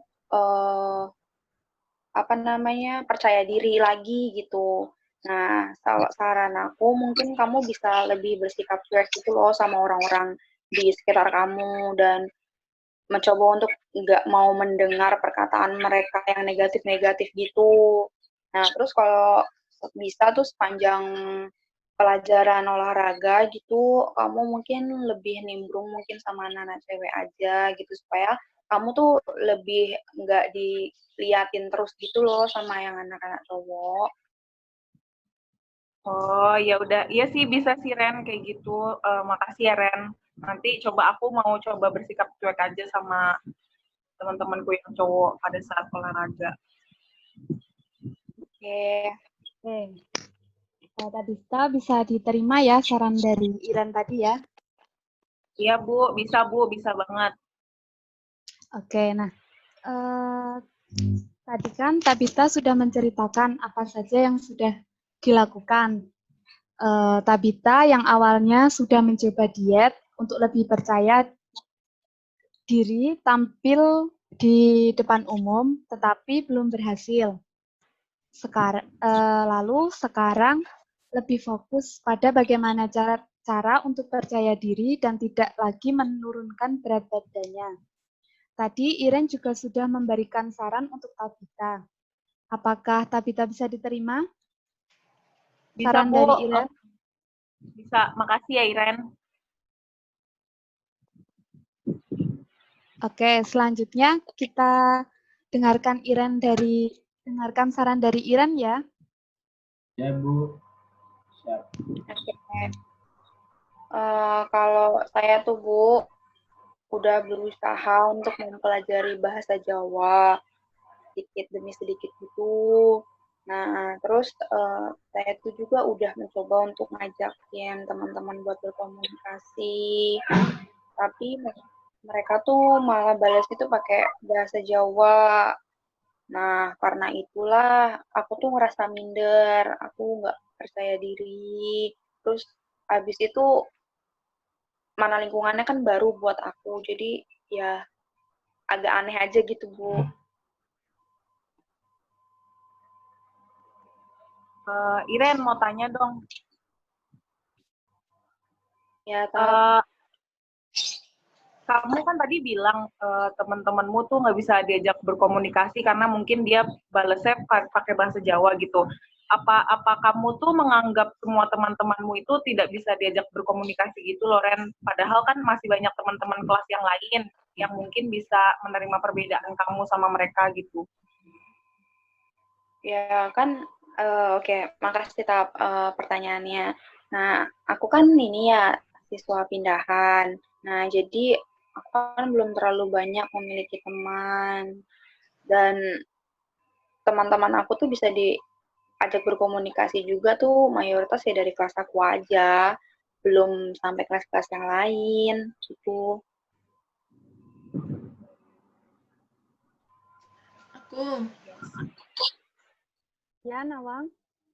percaya diri lagi gitu. Nah, kalau saran aku mungkin kamu bisa lebih bersikap cuek gitu loh sama orang-orang di sekitar kamu dan mencoba untuk nggak mau mendengar perkataan mereka yang negatif-negatif gitu. Nah, terus kalau bisa tuh sepanjang pelajaran olahraga gitu, kamu mungkin lebih nimbrung mungkin sama anak-anak cewek aja gitu supaya kamu tuh lebih nggak diliatin terus gitu loh sama yang anak-anak cowok. Oh, ya udah. Iya sih bisa sih Ren kayak gitu. Makasih ya Ren. Nanti aku mau coba bersikap cuek aja sama teman-temanku yang cowok pada saat olahraga. Oke. Oke. Tabita bisa diterima ya saran dari Iren tadi ya. Iya Bu, bisa banget. Oke, nah tadi kan Tabita sudah menceritakan apa saja yang sudah dilakukan. Tabita yang awalnya sudah mencoba diet untuk lebih percaya diri tampil di depan umum, tetapi belum berhasil. Lalu sekarang lebih fokus pada bagaimana cara untuk percaya diri dan tidak lagi menurunkan berat badannya. Tadi Iren juga sudah memberikan saran untuk Tabita. Apakah Tabita bisa diterima? Bisa Saran Bu. dari Iren? Bisa. Makasih ya Iren. Oke, selanjutnya kita dengarkan saran dari Iren ya. Ya, Bu. Siap. Oke. Kalau saya tuh Bu, udah berusaha untuk mempelajari bahasa Jawa sedikit demi sedikit gitu. Nah, terus saya tuh juga udah mencoba untuk ngajakin teman-teman buat berkomunikasi, tapi mereka tuh malah balas itu pakai bahasa Jawa. Nah, karena itulah aku tuh ngerasa minder, aku nggak percaya diri. Terus habis itu mana lingkungannya kan baru buat aku, jadi ya agak aneh aja gitu, Bu. Iren mau tanya dong. Ya, Tab. Kamu kan tadi bilang teman-temanmu tuh nggak bisa diajak berkomunikasi karena mungkin dia balesnya pakai bahasa Jawa gitu. Apa kamu tuh menganggap semua teman-temanmu itu tidak bisa diajak berkomunikasi gitu, Loren? Padahal kan masih banyak teman-teman kelas yang lain yang mungkin bisa menerima perbedaan kamu sama mereka gitu. Ya kan, oke, makasih Tab pertanyaannya. Nah, aku kan ini ya siswa pindahan. Nah, jadi aku kan belum terlalu banyak memiliki teman. Dan teman-teman aku tuh bisa diajak berkomunikasi juga tuh mayoritas ya dari kelas aku aja. Belum sampai kelas-kelas yang lain gitu. Aku Ya, Nawang.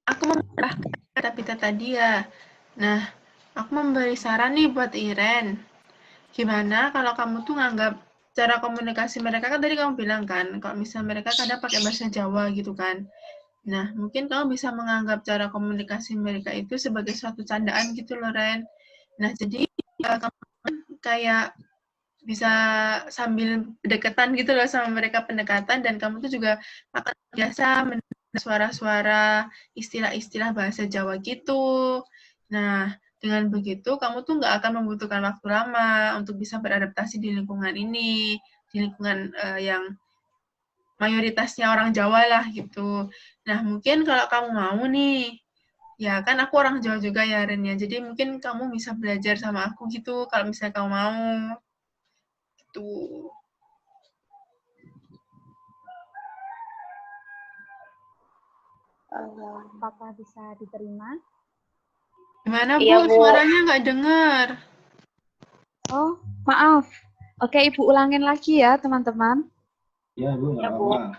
aku memberikan kata Pita tadi ya. Nah, aku memberi saran nih buat Iren. Gimana kalau kamu tuh nganggap cara komunikasi mereka kan tadi kamu bilang kan, kalau misalnya mereka kadang pakai bahasa Jawa gitu kan. Nah, mungkin kamu bisa menganggap cara komunikasi mereka itu sebagai suatu candaan gitu loh, Ren. Nah, jadi kamu kayak bisa sambil berdekatan gitu loh sama mereka pendekatan dan kamu tuh juga akan biasa mendengar suara-suara istilah-istilah bahasa Jawa gitu. Nah, dengan begitu kamu tuh nggak akan membutuhkan waktu lama untuk bisa beradaptasi di lingkungan ini, di lingkungan yang mayoritasnya orang Jawa lah gitu. Nah, mungkin kalau kamu mau nih, ya kan aku orang Jawa juga ya Ren ya, jadi mungkin kamu bisa belajar sama aku gitu kalau misalnya kamu mau. Gitu. Apakah bisa diterima? Gimana Bu, Iya, Bu. suaranya nggak dengar. Oh, maaf. Oke, Ibu ulangin lagi ya, teman-teman. Ya, Bu, nggak Ya, Bu. apa-apa.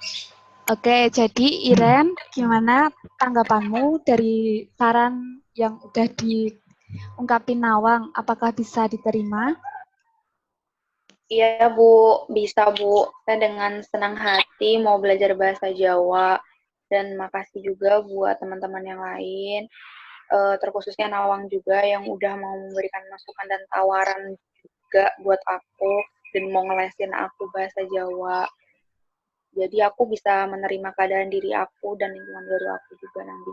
Oke, jadi Iren, gimana tanggapanmu dari saran yang udah diungkapin Nawang? Apakah bisa diterima? Iya, Bu. Bisa, Bu. Saya dengan senang hati mau belajar bahasa Jawa. Dan makasih juga buat teman-teman yang lain, terkhususnya Nawang juga yang udah mau memberikan masukan dan tawaran juga buat aku dan mau ngelesin aku bahasa Jawa. Jadi aku bisa menerima keadaan diri aku dan lingkungan baru aku juga nanti.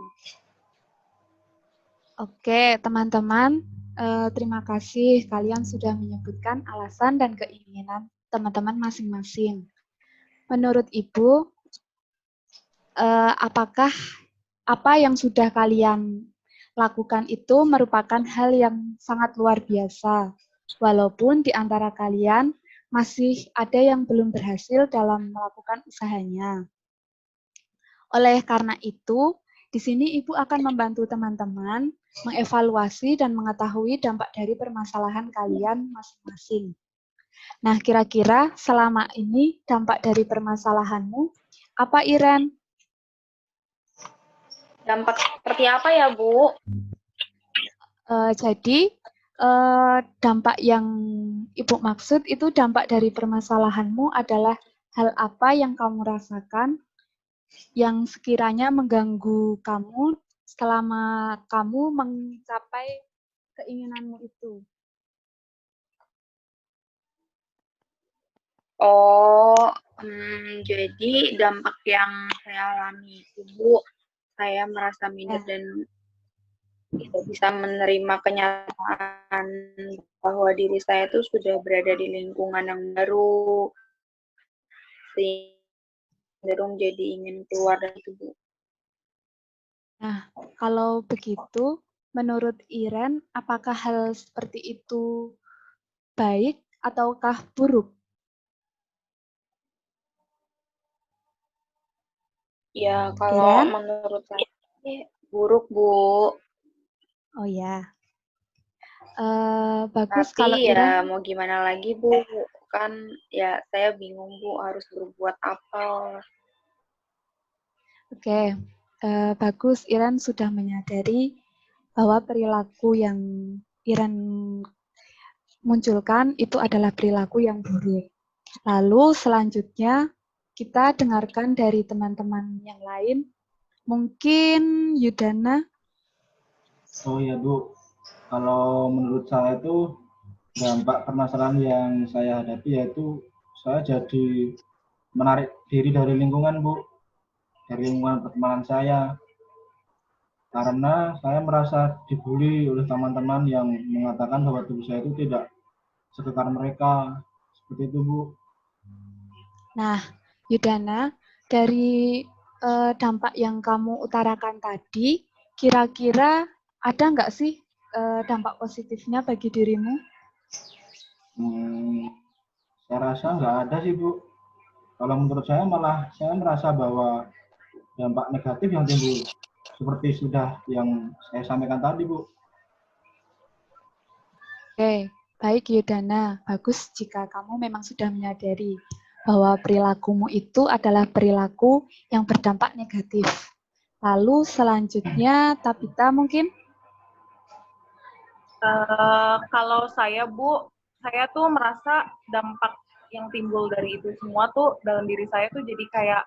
Oke, teman-teman, terima kasih kalian sudah menyebutkan alasan dan keinginan teman-teman masing-masing. Menurut Ibu, apakah apa yang sudah kalian lakukan itu merupakan hal yang sangat luar biasa. Walaupun di antara kalian masih ada yang belum berhasil dalam melakukan usahanya. Oleh karena itu, di sini Ibu akan membantu teman-teman mengevaluasi dan mengetahui dampak dari permasalahan kalian masing-masing. Nah, kira-kira selama ini dampak dari permasalahanmu apa, Iren? Dampak seperti apa ya, Bu? Jadi, dampak yang Ibu maksud itu dampak dari permasalahanmu adalah hal apa yang kamu rasakan yang sekiranya mengganggu kamu selama kamu mencapai keinginanmu itu. Oh, jadi dampak yang saya alami itu, Bu, saya merasa minder dan tidak bisa menerima kenyataan bahwa diri saya itu sudah berada di lingkungan yang baru, cenderung jadi ingin keluar dari itu, Bu. Nah, kalau begitu, menurut Iren, apakah hal seperti itu baik ataukah buruk? Ya, kalau Iren? menurut saya sih buruk, Bu. Oh ya. Bagus Tapi kalau ya Iren. mau gimana lagi, Bu? Kan ya saya bingung, Bu, harus berbuat apa. Oke, bagus Iren sudah menyadari bahwa perilaku yang Iren munculkan itu adalah perilaku yang buruk. Lalu selanjutnya kita dengarkan dari teman-teman yang lain. Mungkin Yudana. Oh ya Bu, kalau menurut saya itu dampak permasalahan yang saya hadapi yaitu saya jadi menarik diri dari lingkungan Bu, dari lingkungan pertemanan saya. Karena saya merasa dibully oleh teman-teman yang mengatakan bahwa tubuh saya itu tidak sekekar mereka. Seperti itu Bu. Nah, Yudana, dari dampak yang kamu utarakan tadi, kira-kira ada nggak sih dampak positifnya bagi dirimu? Saya rasa nggak ada sih Bu. Kalau menurut saya malah saya merasa bahwa dampak negatif yang timbul seperti sudah yang saya sampaikan tadi Bu. Oke, baik Yudana. Bagus jika kamu memang sudah menyadari bahwa perilakumu itu adalah perilaku yang berdampak negatif. Lalu selanjutnya, Tabita mungkin? Kalau saya, Bu, saya tuh merasa dampak yang timbul dari itu semua tuh dalam diri saya tuh jadi kayak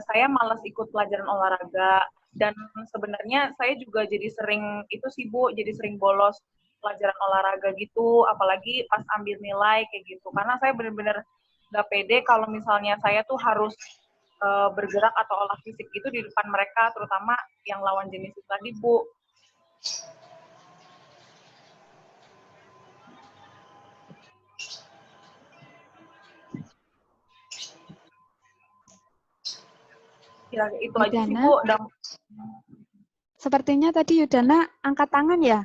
saya malas ikut pelajaran olahraga, dan sebenarnya saya juga jadi sering itu sih, Bu, jadi sering bolos pelajaran olahraga gitu, apalagi pas ambil nilai kayak gitu, karena saya benar-benar nggak pede kalau misalnya saya tuh harus bergerak atau olah fisik gitu di depan mereka, terutama yang lawan jenis itu tadi, Bu. Ya, itu aja sih, Yudana? Bu. Sepertinya tadi Yudana angkat tangan ya?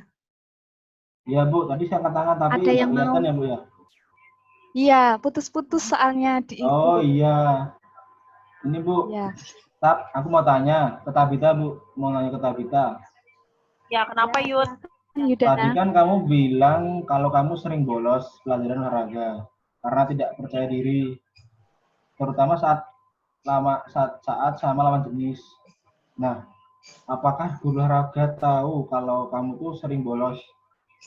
Iya Bu, tadi saya angkat tangan tapi Ada nggak yang mau? kelihatan ya Bu ya. Iya, putus-putus soalnya di itu. Oh iya, ini Bu. Ya. Tab, aku mau tanya ke Tabita Bu, mau nanya ke Tabita. Ya, kenapa, Ya, Yud? Yudana. Tadi kan kamu bilang kalau kamu sering bolos pelajaran olahraga karena tidak percaya diri, terutama saat sama lawan jenis. Nah, apakah guru olahraga tahu kalau kamu tuh sering bolos?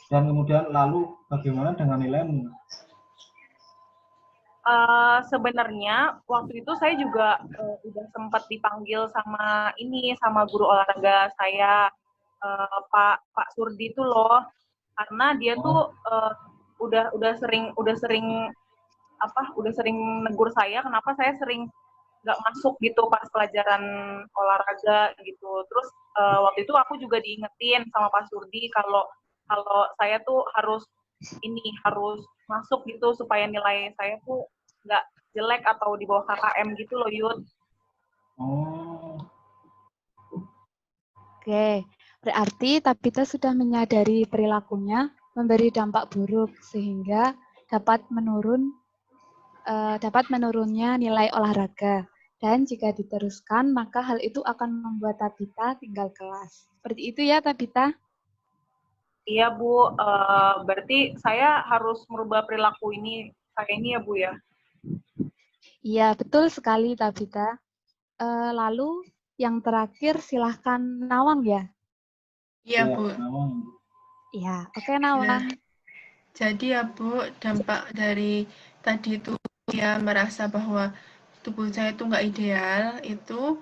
Dan kemudian lalu bagaimana dengan nilaimu? Sebenarnya waktu itu saya juga udah sempat dipanggil sama guru olahraga saya, Pak Surdi itu loh, karena dia tuh udah sering negur saya kenapa saya sering nggak masuk gitu pas pelajaran olahraga gitu. Terus waktu itu aku juga diingetin sama Pak Surdi kalau saya tuh harus masuk gitu supaya nilai saya tuh nggak jelek atau di bawah KKM gitu loh, Yud. Oke, Berarti Tabita sudah menyadari perilakunya memberi dampak buruk sehingga dapat menurunnya nilai olahraga. Dan jika diteruskan, maka hal itu akan membuat Tabita tinggal kelas. Seperti itu ya, Tabita? Iya, Bu. Berarti saya harus merubah perilaku saya ini ya, Bu ya? Iya, betul sekali, Tabita. Lalu yang terakhir silahkan Nawang ya. Iya, Ya, Bu. Nawang. Iya, oke Nah, Nawang. jadi ya Bu, dampak dari tadi itu ya merasa bahwa tubuh saya itu nggak ideal, itu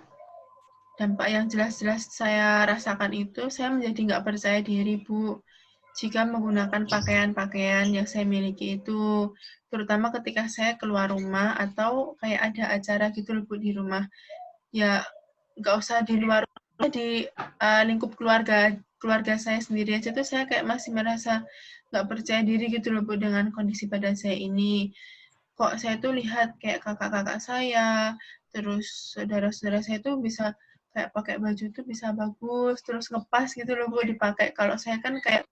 dampak yang jelas-jelas saya rasakan itu saya menjadi nggak percaya diri, Bu. Jika menggunakan pakaian-pakaian yang saya miliki itu, terutama ketika saya keluar rumah atau kayak ada acara gitu loh, Bu, di rumah. Ya, nggak usah di luar rumah, di lingkup keluarga saya sendiri aja tuh saya kayak masih merasa nggak percaya diri gitu loh, Bu, dengan kondisi badan saya ini. Kok saya tuh lihat kayak kakak-kakak saya, terus saudara-saudara saya tuh bisa kayak pakai baju tuh bisa bagus, terus ngepas gitu loh, Bu, dipakai. Kalau saya kan kayak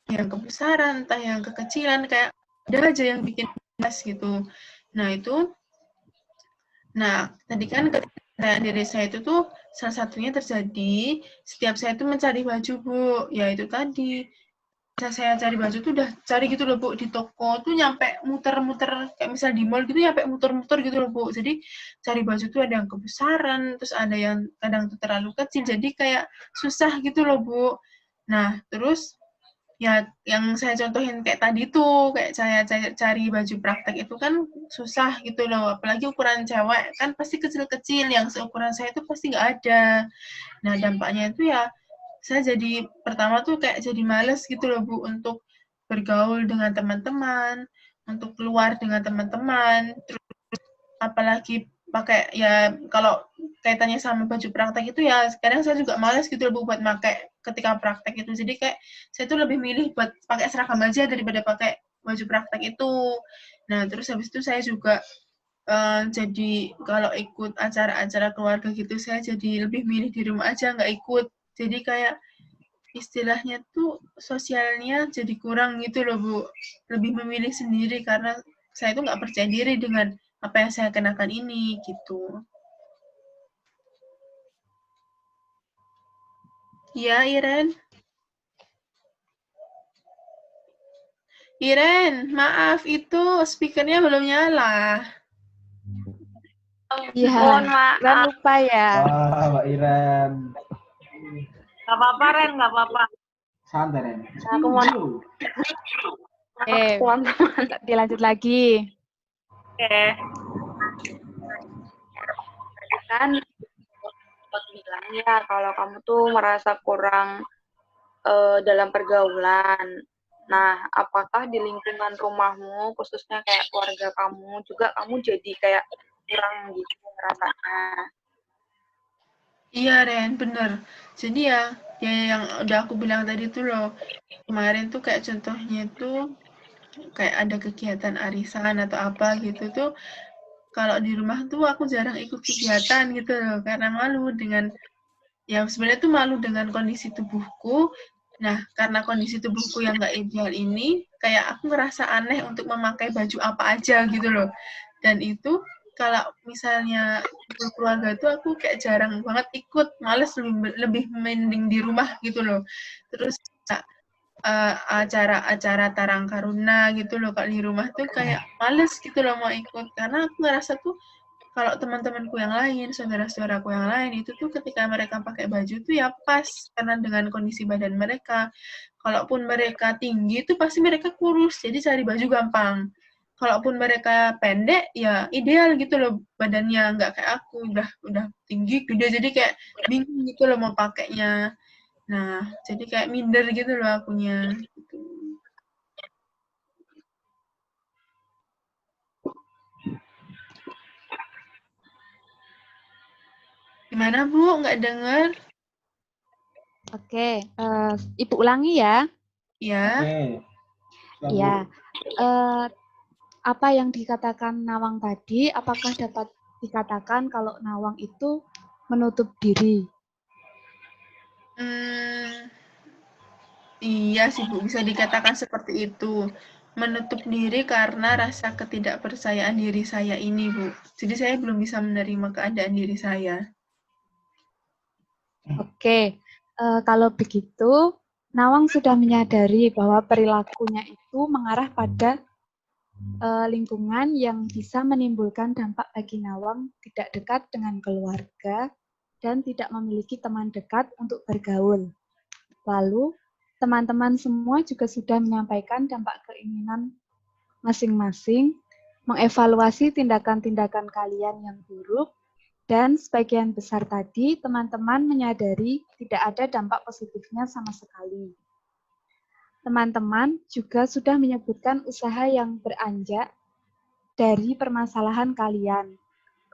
yang kebesaran, entah yang kekecilan, kayak ada aja yang bikin pas gitu. Nah, tadi kan kepercayaan diri saya itu tuh salah satunya terjadi setiap saya tuh mencari baju, Bu. Ya itu tadi, saya cari baju tuh udah cari gitu loh, Bu, di toko tuh nyampe muter-muter, kayak misal di mall gitu nyampe muter-muter gitu loh, Bu. Jadi cari baju tuh ada yang kebesaran, terus ada yang kadang tuh terlalu kecil, jadi kayak susah gitu loh, Bu. Nah, terus ya yang saya contohin kayak tadi tuh, kayak saya cari baju praktek itu kan susah gitu loh, apalagi ukuran cewek kan pasti kecil-kecil, yang seukuran saya itu pasti nggak ada. Nah, dampaknya itu ya saya jadi pertama tuh kayak jadi males gitu loh, Bu, untuk bergaul dengan teman-teman, untuk keluar dengan teman-teman, apalagi pakai ya kalau kaitannya sama baju praktek itu ya kadang saya juga males gitu loh, Bu, buat pakai ketika praktek itu. Jadi kayak saya tuh lebih milih buat pakai seragam aja daripada pakai baju praktek itu. Nah, terus habis itu saya juga jadi kalau ikut acara-acara keluarga gitu saya jadi lebih milih di rumah aja, nggak ikut. Jadi kayak istilahnya tuh sosialnya jadi kurang gitu loh, Bu. Lebih memilih sendiri karena saya tuh nggak percaya diri dengan apa yang saya kenakan ini gitu. Iya, Iren. Iren, maaf itu speakernya belum nyala. Iya, Mohon Ren maaf. lupa ya. Wah, Mbak Iren. Nggak apa-apa, Ren, nggak apa-apa. Santai, Ren. Aku mohon Eh, teman-teman. dilanjut lagi. Oke. Kan bilang ya kalau kamu tuh merasa kurang dalam pergaulan. Nah, apakah di lingkungan rumahmu, khususnya kayak keluarga kamu, juga kamu jadi kayak kurang gitu rasanya? Iya, Ren, bener. Jadi ya yang udah aku bilang tadi tuh loh, kemarin tuh kayak contohnya tuh kayak ada kegiatan arisan atau apa gitu tuh, kalau di rumah tuh aku jarang ikut kegiatan gitu loh, karena malu dengan ya sebenarnya tuh malu dengan kondisi tubuhku. Nah, karena kondisi tubuhku yang nggak ideal ini, kayak aku ngerasa aneh untuk memakai baju apa aja gitu loh. Dan itu kalau misalnya kumpul keluarga itu aku kayak jarang banget ikut, males lebih mending di rumah gitu loh. Terus acara-acara Tarang Karuna gitu loh, kalau di rumah tuh kayak males gitu loh mau ikut, karena aku ngerasa tuh kalau teman-temanku yang lain, saudara-saudaraku yang lain itu tuh ketika mereka pakai baju tuh ya pas karena dengan kondisi badan mereka. Kalaupun mereka tinggi itu pasti mereka kurus, jadi cari baju gampang. Kalaupun mereka pendek ya ideal gitu loh badannya, nggak kayak aku udah tinggi gede jadi kayak bingung gitu loh mau pakainya. Nah, jadi kayak minder gitu loh akunya. Gitu. Gimana, Bu? Nggak dengar? Oke, Ibu ulangi ya. Ya. Oke. Siap, Bu. Iya. Apa yang dikatakan Nawang tadi, apakah dapat dikatakan kalau Nawang itu menutup diri? Hmm, iya sih Bu, bisa dikatakan seperti itu. Menutup diri karena rasa ketidakpercayaan diri saya ini, Bu. Jadi saya belum bisa menerima keadaan diri saya. Oke, kalau begitu, Nawang sudah menyadari bahwa perilakunya itu mengarah pada lingkungan yang bisa menimbulkan dampak bagi Nawang tidak dekat dengan keluarga dan tidak memiliki teman dekat untuk bergaul. Lalu, teman-teman semua juga sudah menyampaikan dampak keinginan masing-masing, mengevaluasi tindakan-tindakan kalian yang buruk, dan sebagian besar tadi teman-teman menyadari tidak ada dampak positifnya sama sekali. Teman-teman juga sudah menyebutkan usaha yang beranjak dari permasalahan kalian.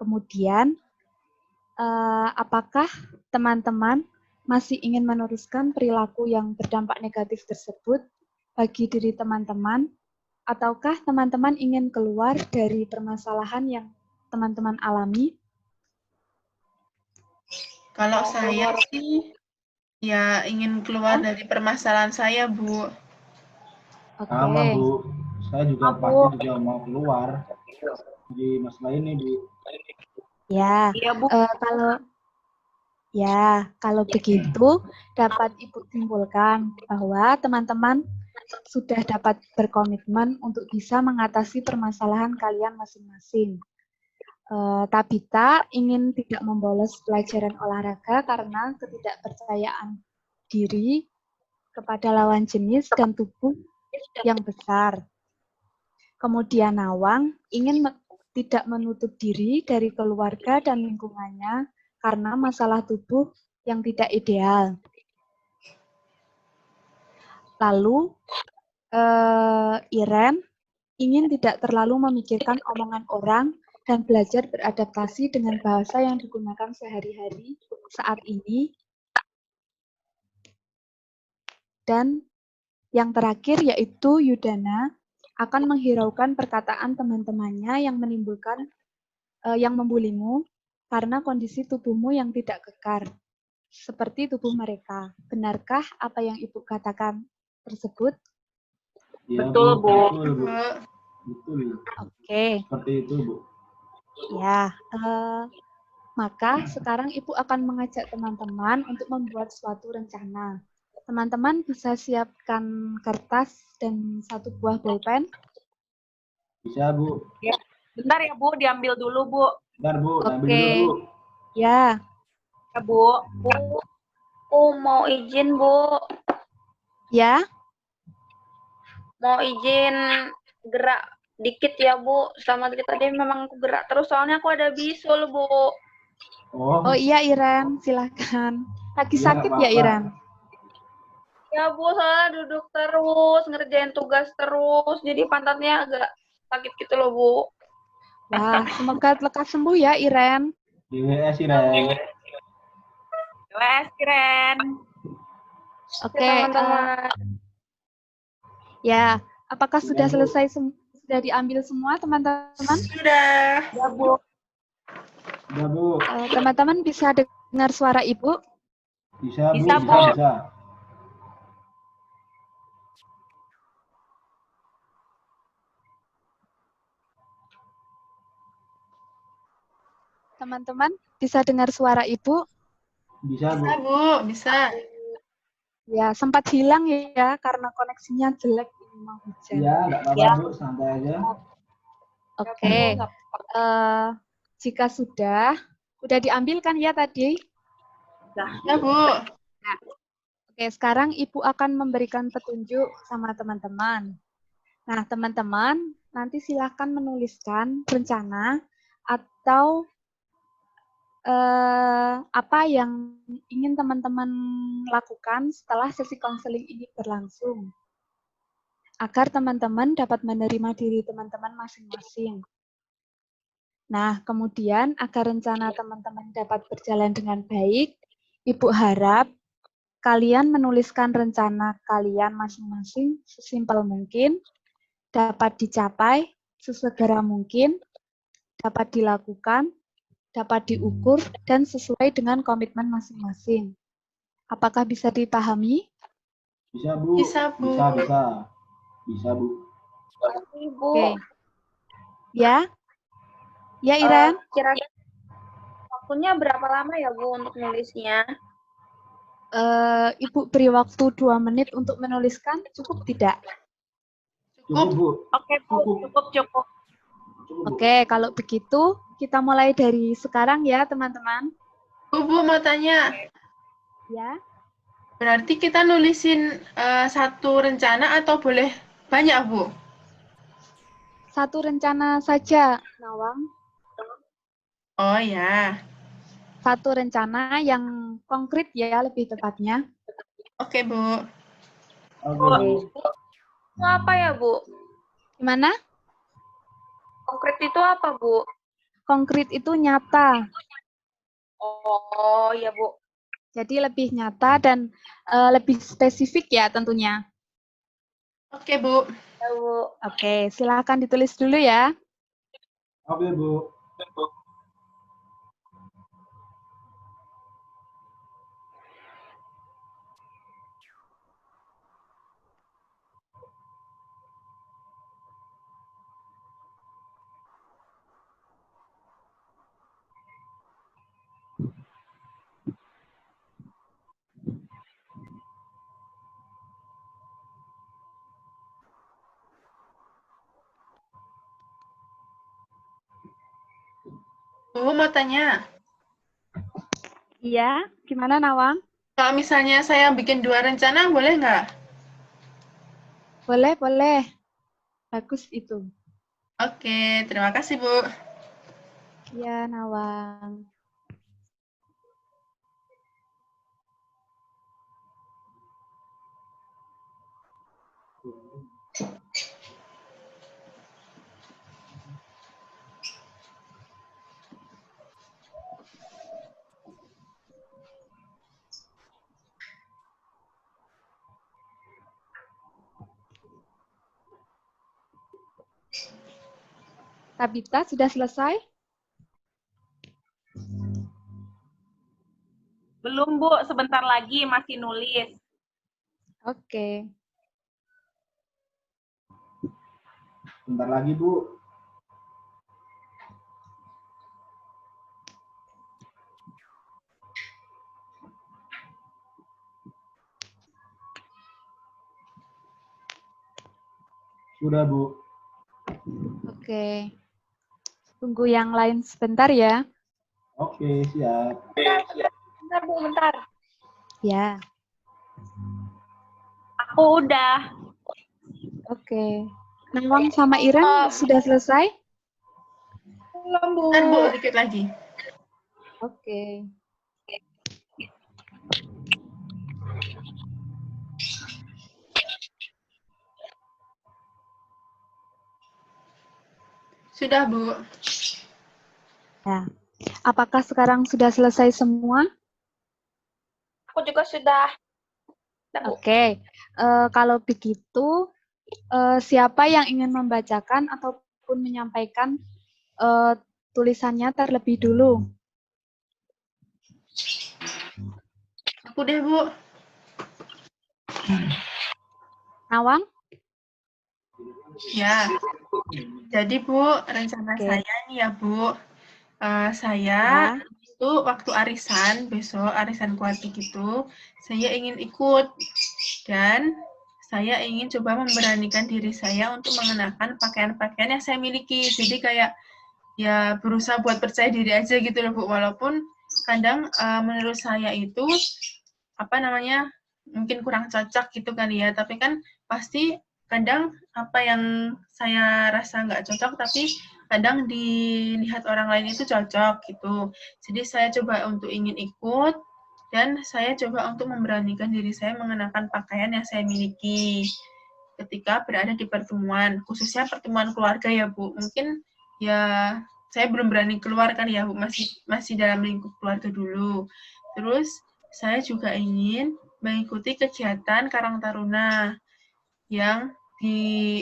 Kemudian, apakah teman-teman masih ingin meneruskan perilaku yang berdampak negatif tersebut bagi diri teman-teman, ataukah teman-teman ingin keluar dari permasalahan yang teman-teman alami? Kalau saya sih, ya ingin keluar dari permasalahan saya, Bu. Sama, Oke. Bu. Saya juga pasti juga mau keluar di masalah ini, Bu. Ya, Iya, Bu. kalau begitu dapat Ibu simpulkan bahwa teman-teman sudah dapat berkomitmen untuk bisa mengatasi permasalahan kalian masing-masing. Tabita ingin tidak membolos pelajaran olahraga karena ketidakpercayaan diri kepada lawan jenis dan tubuh yang besar. Kemudian Nawang ingin tidak menutup diri dari keluarga dan lingkungannya karena masalah tubuh yang tidak ideal. Lalu, Iren ingin tidak terlalu memikirkan omongan orang dan belajar beradaptasi dengan bahasa yang digunakan sehari-hari saat ini. Dan yang terakhir yaitu Yudana akan menghiraukan perkataan teman-temannya yang menimbulkan yang membulimu karena kondisi tubuhmu yang tidak kekar, seperti tubuh mereka. Benarkah apa yang Ibu katakan tersebut? Ya, Betul, Bu. Betul, Bu. Betul. Oke. Seperti itu, Bu. Ya, maka sekarang Ibu akan mengajak teman-teman untuk membuat suatu rencana. Teman-teman bisa siapkan kertas dan satu buah bolpen. Bisa, Bu. Ya. Bentar ya, Bu. Diambil dulu, Bu. Bentar, Bu. Ambil Oke. dulu, Bu. Ya, Ya, Bu. Aku mau izin, Bu. ya. Mau izin gerak dikit ya, Bu. Sama tadi memang aku gerak terus, soalnya aku ada bisul, Bu. Oh iya, Iren, silakan. Lagi Iya, sakit nggak ya, apa-apa. Iren? Ya, Bu, soalnya duduk terus, ngerjain tugas terus, jadi pantatnya agak sakit gitu loh, Bu. Wah, semoga lekas sembuh ya, Iren. Di WS, Iren. Les, Iren. Oke, teman-teman. ya. Apakah Sudah, sudah Bu. selesai, sudah diambil semua, teman-teman? Sudah. Ya, Bu. Sudah, Bu. Teman-teman bisa dengar suara Ibu? Bisa, Bu. Bisa, Bu. Bisa. Teman-teman bisa dengar suara Ibu? Bisa, Bu. Bisa, Bu. Bisa. Ya, sempat hilang ya, karena koneksinya jelek ini mau hujan. Iya, nggak apa-apa, Ya. Bu. Santai aja. Oke, jika sudah diambil kan ya tadi? Ya, Bu. Oke, sekarang Ibu akan memberikan petunjuk sama teman-teman. Nah, teman-teman, nanti silahkan menuliskan rencana atau apa yang ingin teman-teman lakukan setelah sesi konseling ini berlangsung. Agar teman-teman dapat menerima diri teman-teman masing-masing. Nah, kemudian agar rencana teman-teman dapat berjalan dengan baik, Ibu harap kalian menuliskan rencana kalian masing-masing sesimpel mungkin, dapat dicapai sesegera mungkin, dapat dilakukan, dapat diukur, dan sesuai dengan komitmen masing-masing. Apakah bisa dipahami? Bisa, Bu. Bisa, Bu. Bisa, Bu. Ibu, Oke. Ya? Ya, Iren? kira-kira waktunya berapa lama ya, Bu, untuk nulisnya? Ibu beri waktu 2 menit untuk menuliskan, cukup tidak? Cukup, Bu. Oke, Bu. Cukup. Cukup, Bu. Oke, kalau begitu kita mulai dari sekarang ya, teman-teman. Bu, mau tanya. Ya. Berarti kita nulisin satu rencana atau boleh banyak, Bu? Satu rencana saja, Nawang. Oh ya. Satu rencana yang konkret ya, lebih tepatnya. Oke, Bu. Oke, Bu. Itu apa ya, Bu? Gimana? Konkret itu apa, Bu? Konkret itu nyata. Oh, ya, Bu. Jadi lebih nyata dan lebih spesifik ya tentunya. Oke, Bu. Ya, Bu. Oke, silakan ditulis dulu ya. Oke, Bu. Bu, mau tanya. Iya, gimana Nawang? Kalau misalnya saya bikin 2 rencana, boleh nggak? Boleh, boleh. Bagus itu. Oke, terima kasih, Bu. Iya, Nawang. Tabita sudah selesai? Belum, Bu. Sebentar lagi masih nulis. Oke. Bentar lagi, Bu. Sudah, Bu. Oke. Tunggu yang lain sebentar ya. Oke, siap. Bentar, Bu, bentar. Ya. Aku udah. Oke. Nawang sama Iren sudah selesai? Belum, Bu. Bentar, Bu, dikit lagi. Oke. Sudah, Bu. Ya. Apakah sekarang sudah selesai semua? Aku juga sudah. Nah, Bu. Oke. Kalau begitu, siapa yang ingin membacakan ataupun menyampaikan tulisannya terlebih dulu? Aku deh, Bu. Nawang? Ya. Jadi, Bu, rencana Oke. saya nih ya, Bu. Saya Ya. itu waktu arisan, besok arisan kuatik itu, saya ingin ikut. Dan saya ingin coba memberanikan diri saya untuk mengenakan pakaian-pakaian yang saya miliki. Jadi kayak ya berusaha buat percaya diri aja gitu loh, Bu. Walaupun kadang menurut saya itu apa namanya mungkin kurang cocok gitu kan ya, tapi kan pasti kadang apa yang saya rasa nggak cocok tapi kadang dilihat orang lain itu cocok gitu. Jadi saya coba untuk ingin ikut dan saya coba untuk memberanikan diri saya mengenakan pakaian yang saya miliki ketika berada di pertemuan, khususnya pertemuan keluarga ya, Bu. Mungkin ya saya belum berani keluar kan ya, Bu, masih dalam lingkup keluarga dulu. Terus saya juga ingin mengikuti kegiatan Karang Taruna yang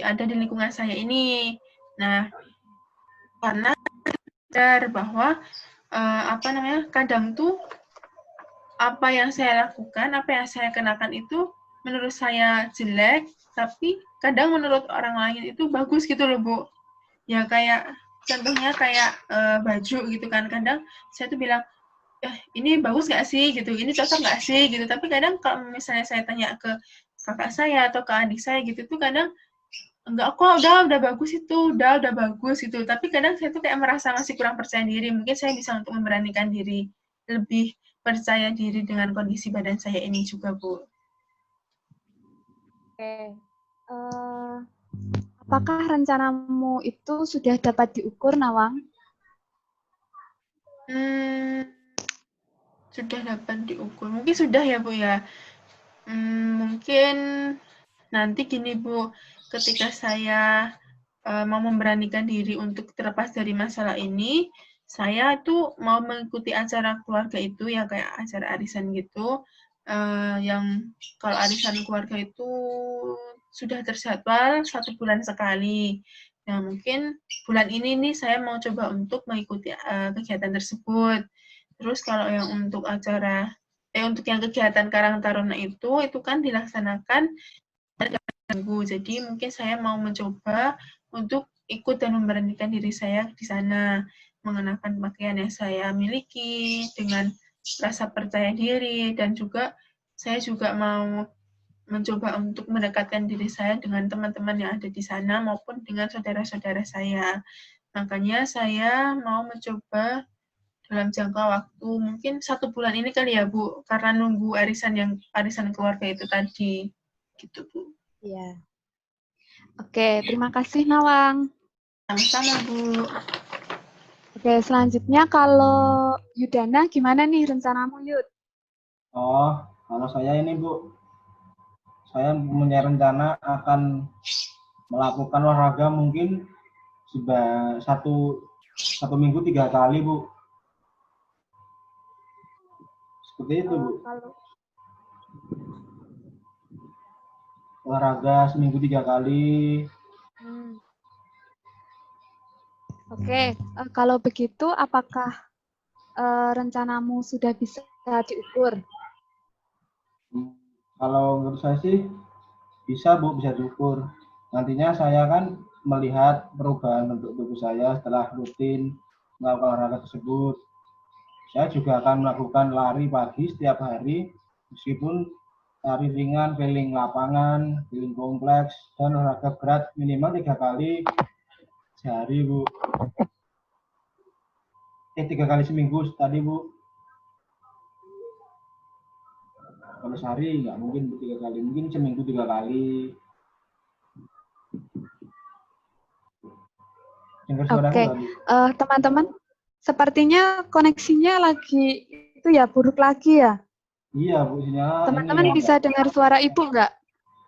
ada di lingkungan saya ini. Nah, karena sadar bahwa kadang tuh apa yang saya lakukan, apa yang saya kenakan itu menurut saya jelek, tapi kadang menurut orang lain itu bagus gitu loh, Bu. Ya kayak contohnya kayak baju gitu kan, kadang saya tuh bilang, ini bagus nggak sih gitu, ini cocok nggak sih gitu. Tapi kadang kalau misalnya saya tanya ke kakak saya atau ke adik saya gitu tuh kadang enggak kok, udah bagus itu, udah bagus itu. Tapi kadang saya tuh kayak merasa masih kurang percaya diri. Mungkin saya bisa untuk memberanikan diri, lebih percaya diri dengan kondisi badan saya ini juga, Bu. Oke. Apakah rencanamu itu sudah dapat diukur, Nawang? Sudah dapat diukur. Mungkin sudah ya, Bu ya. Mungkin nanti gini, Bu, ketika saya mau memberanikan diri untuk terlepas dari masalah ini, saya tuh mau mengikuti acara keluarga itu ya kayak acara arisan gitu, yang kalau arisan keluarga itu sudah terjadwal 1 bulan sekali. Nah, mungkin bulan ini nih saya mau coba untuk mengikuti kegiatan tersebut. Terus kalau yang untuk untuk yang kegiatan Karang Taruna itu kan dilaksanakan minggu. Jadi mungkin saya mau mencoba untuk ikut dan memberanikan diri saya di sana, mengenakan pakaian yang saya miliki dengan rasa percaya diri, dan juga saya juga mau mencoba untuk mendekatkan diri saya dengan teman-teman yang ada di sana maupun dengan saudara-saudara saya. Makanya saya mau mencoba dalam jangka waktu mungkin 1 bulan ini kali ya, Bu, karena nunggu arisan keluarga itu tadi. Gitu, Bu. Iya. Oke, terima kasih, Nawang. Sama-sama, Bu. Oke, selanjutnya kalau Yudana, gimana nih rencanamu, Yud? Oh, kalau saya ini Bu, saya punya rencana akan melakukan olahraga mungkin sudah satu minggu 3 kali, Bu. Seperti itu, Bu. Olahraga seminggu 3 kali. Oke, kalau begitu apakah rencanamu sudah bisa diukur? Kalau menurut saya sih bisa, Bu, bisa diukur. Nantinya saya kan melihat perubahan untuk tubuh saya setelah rutin melakukan olahraga tersebut. Saya juga akan melakukan lari pagi setiap hari, meskipun lari ringan, keliling lapangan, keliling kompleks, dan olahraga berat minimal 3 kali sehari, Bu. 3 kali seminggu tadi, Bu. Kalau sehari nggak mungkin 3 kali, mungkin seminggu 3 kali. Oke, teman-teman, sepertinya koneksinya lagi itu ya buruk lagi ya. Iya, Bu, sinyal. Teman-teman bisa dengar suara Ibu nggak?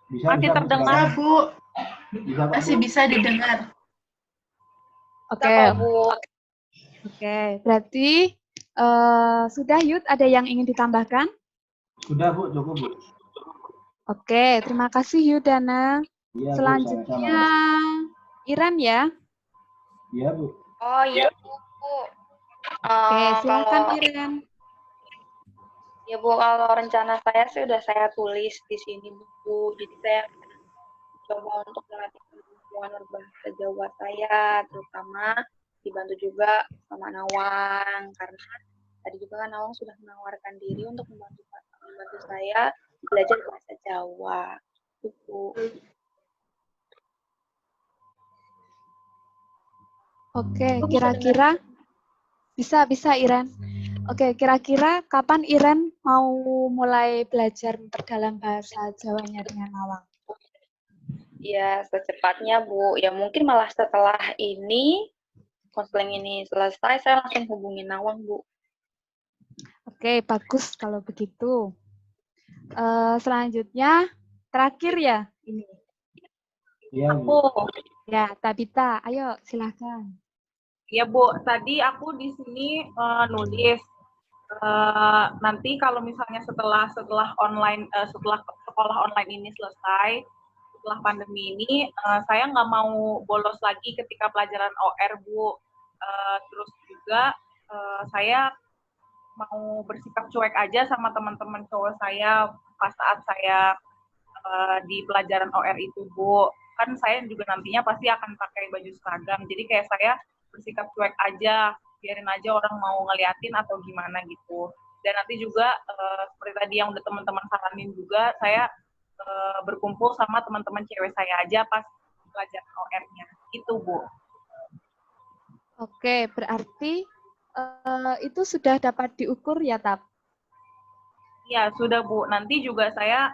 Bisa, Masih bisa, terdengar, Bu. Bisa, Pak, Masih Bu. bisa didengar. Oke. Oke, berarti sudah, Yud, ada yang ingin ditambahkan? Sudah, Bu, cukup, Bu. Oke, terima kasih Yudana. Iya, Bu, Selanjutnya sama-sama. Iren ya. Iya, Bu. Oh iya, Bu. Oke, silakan Kalau Iren. ya Bu, kalau rencana saya sih udah saya tulis di sini, Bu. Jadi saya coba untuk melatih kemampuan berbahasa Jawa saya, terutama dibantu juga sama Nawang, karena tadi juga kan Nawang sudah menawarkan diri untuk membantu saya belajar bahasa Jawa. Bu. Oke, kira-kira bisa Iren. Oke, kira-kira kapan Iren mau mulai belajar memperdalam bahasa Jawanya dengan Nawang? Ya, secepatnya, Bu. Ya, mungkin malah setelah ini, konseling ini selesai, saya langsung hubungi Nawang, Bu. Oke, bagus kalau begitu. Selanjutnya, terakhir ya ini. Iya, Bu. Ya, Tabita, ayo silahkan. Ya, Bu. Tadi aku di sini nulis. Nanti kalau misalnya setelah online setelah sekolah online ini selesai, setelah pandemi ini, saya nggak mau bolos lagi ketika pelajaran OR, Bu. Terus juga saya mau bersikap cuek aja sama teman-teman cowok saya pas saat saya di pelajaran OR itu, Bu. Kan saya juga nantinya pasti akan pakai baju seragam. Jadi kayak saya bersikap cuek aja, biarin aja orang mau ngeliatin atau gimana gitu. Dan nanti juga seperti tadi yang udah teman-teman saranin juga, saya berkumpul sama teman-teman cewek saya aja pas pelajaran OR-nya. Gitu, Bu. Oke, berarti itu sudah dapat diukur ya, Tap? Iya, sudah, Bu. Nanti juga saya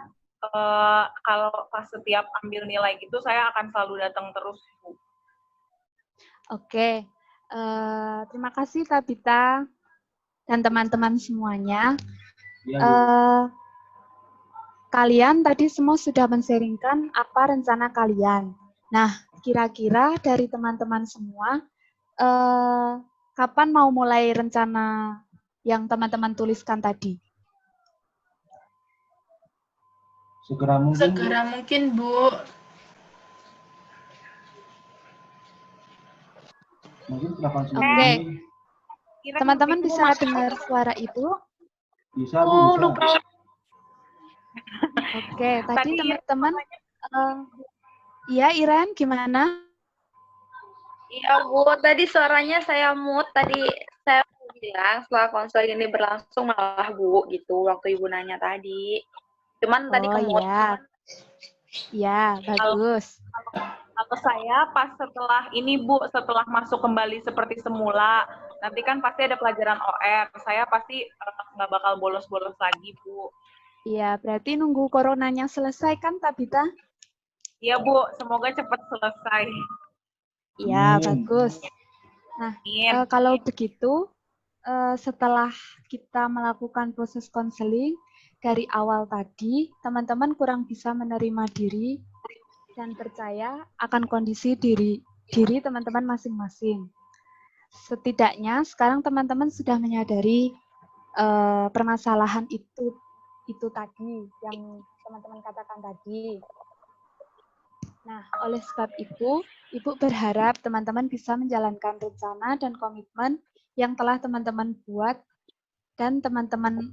kalau pas setiap ambil nilai gitu, saya akan selalu datang terus, Bu. Oke, terima kasih Tabita dan teman-teman semuanya. Iya, Bu. Kalian tadi semua sudah men-sharingkan apa rencana kalian. Nah, kira-kira dari teman-teman semua, kapan mau mulai rencana yang teman-teman tuliskan tadi? Segera mungkin. Segera mungkin, Bu. Mungkin setelah siang Oke. ini. Teman-teman bisa dengar suara Ibu? Bisa, Bu, bisa. Oke, tadi teman-teman, iya Iren, gimana? Iya, Bu. Tadi suaranya saya mute. Tadi saya bilang setelah konseling ini berlangsung malah, Bu, gitu. Waktu Ibu nanya tadi. Cuman tadi kemut. Ya, bagus. Kalau saya pas setelah ini, Bu, setelah masuk kembali seperti semula, nanti kan pasti ada pelajaran OR. Saya pasti nggak bakal bolos-bolos lagi, Bu. Iya, berarti nunggu coronanya selesai kan, Tabita? Iya, Bu. Semoga cepat selesai. Iya, bagus. Nah, kalau begitu, setelah kita melakukan proses konseling, dari awal tadi, teman-teman kurang bisa menerima diri dan percaya akan kondisi diri teman-teman masing-masing. Setidaknya sekarang teman-teman sudah menyadari permasalahan itu tadi yang teman-teman katakan tadi. Nah, oleh sebab itu, Ibu berharap teman-teman bisa menjalankan rencana dan komitmen yang telah teman-teman buat dan teman-teman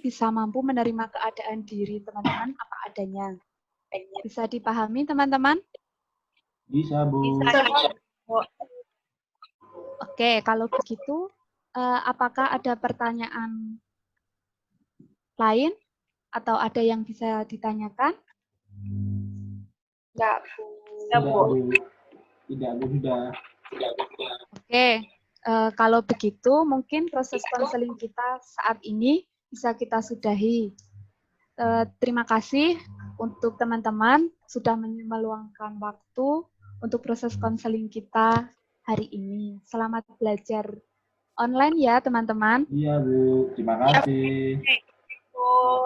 bisa mampu menerima keadaan diri teman-teman apa adanya. Bisa dipahami, teman-teman? Bisa, Bu. Bisa, Bu. Oke, kalau begitu, apakah ada pertanyaan lain atau ada yang bisa ditanyakan? Enggak, Bu. Ya, Bu. Tidak, Bu. Sudah. Oke. Kalau begitu, mungkin proses konseling kita saat ini bisa kita sudahi. Terima kasih untuk teman-teman sudah meluangkan waktu untuk proses konseling kita hari ini. Selamat belajar online ya, teman-teman. Iya, Bu. Terima kasih. Bu.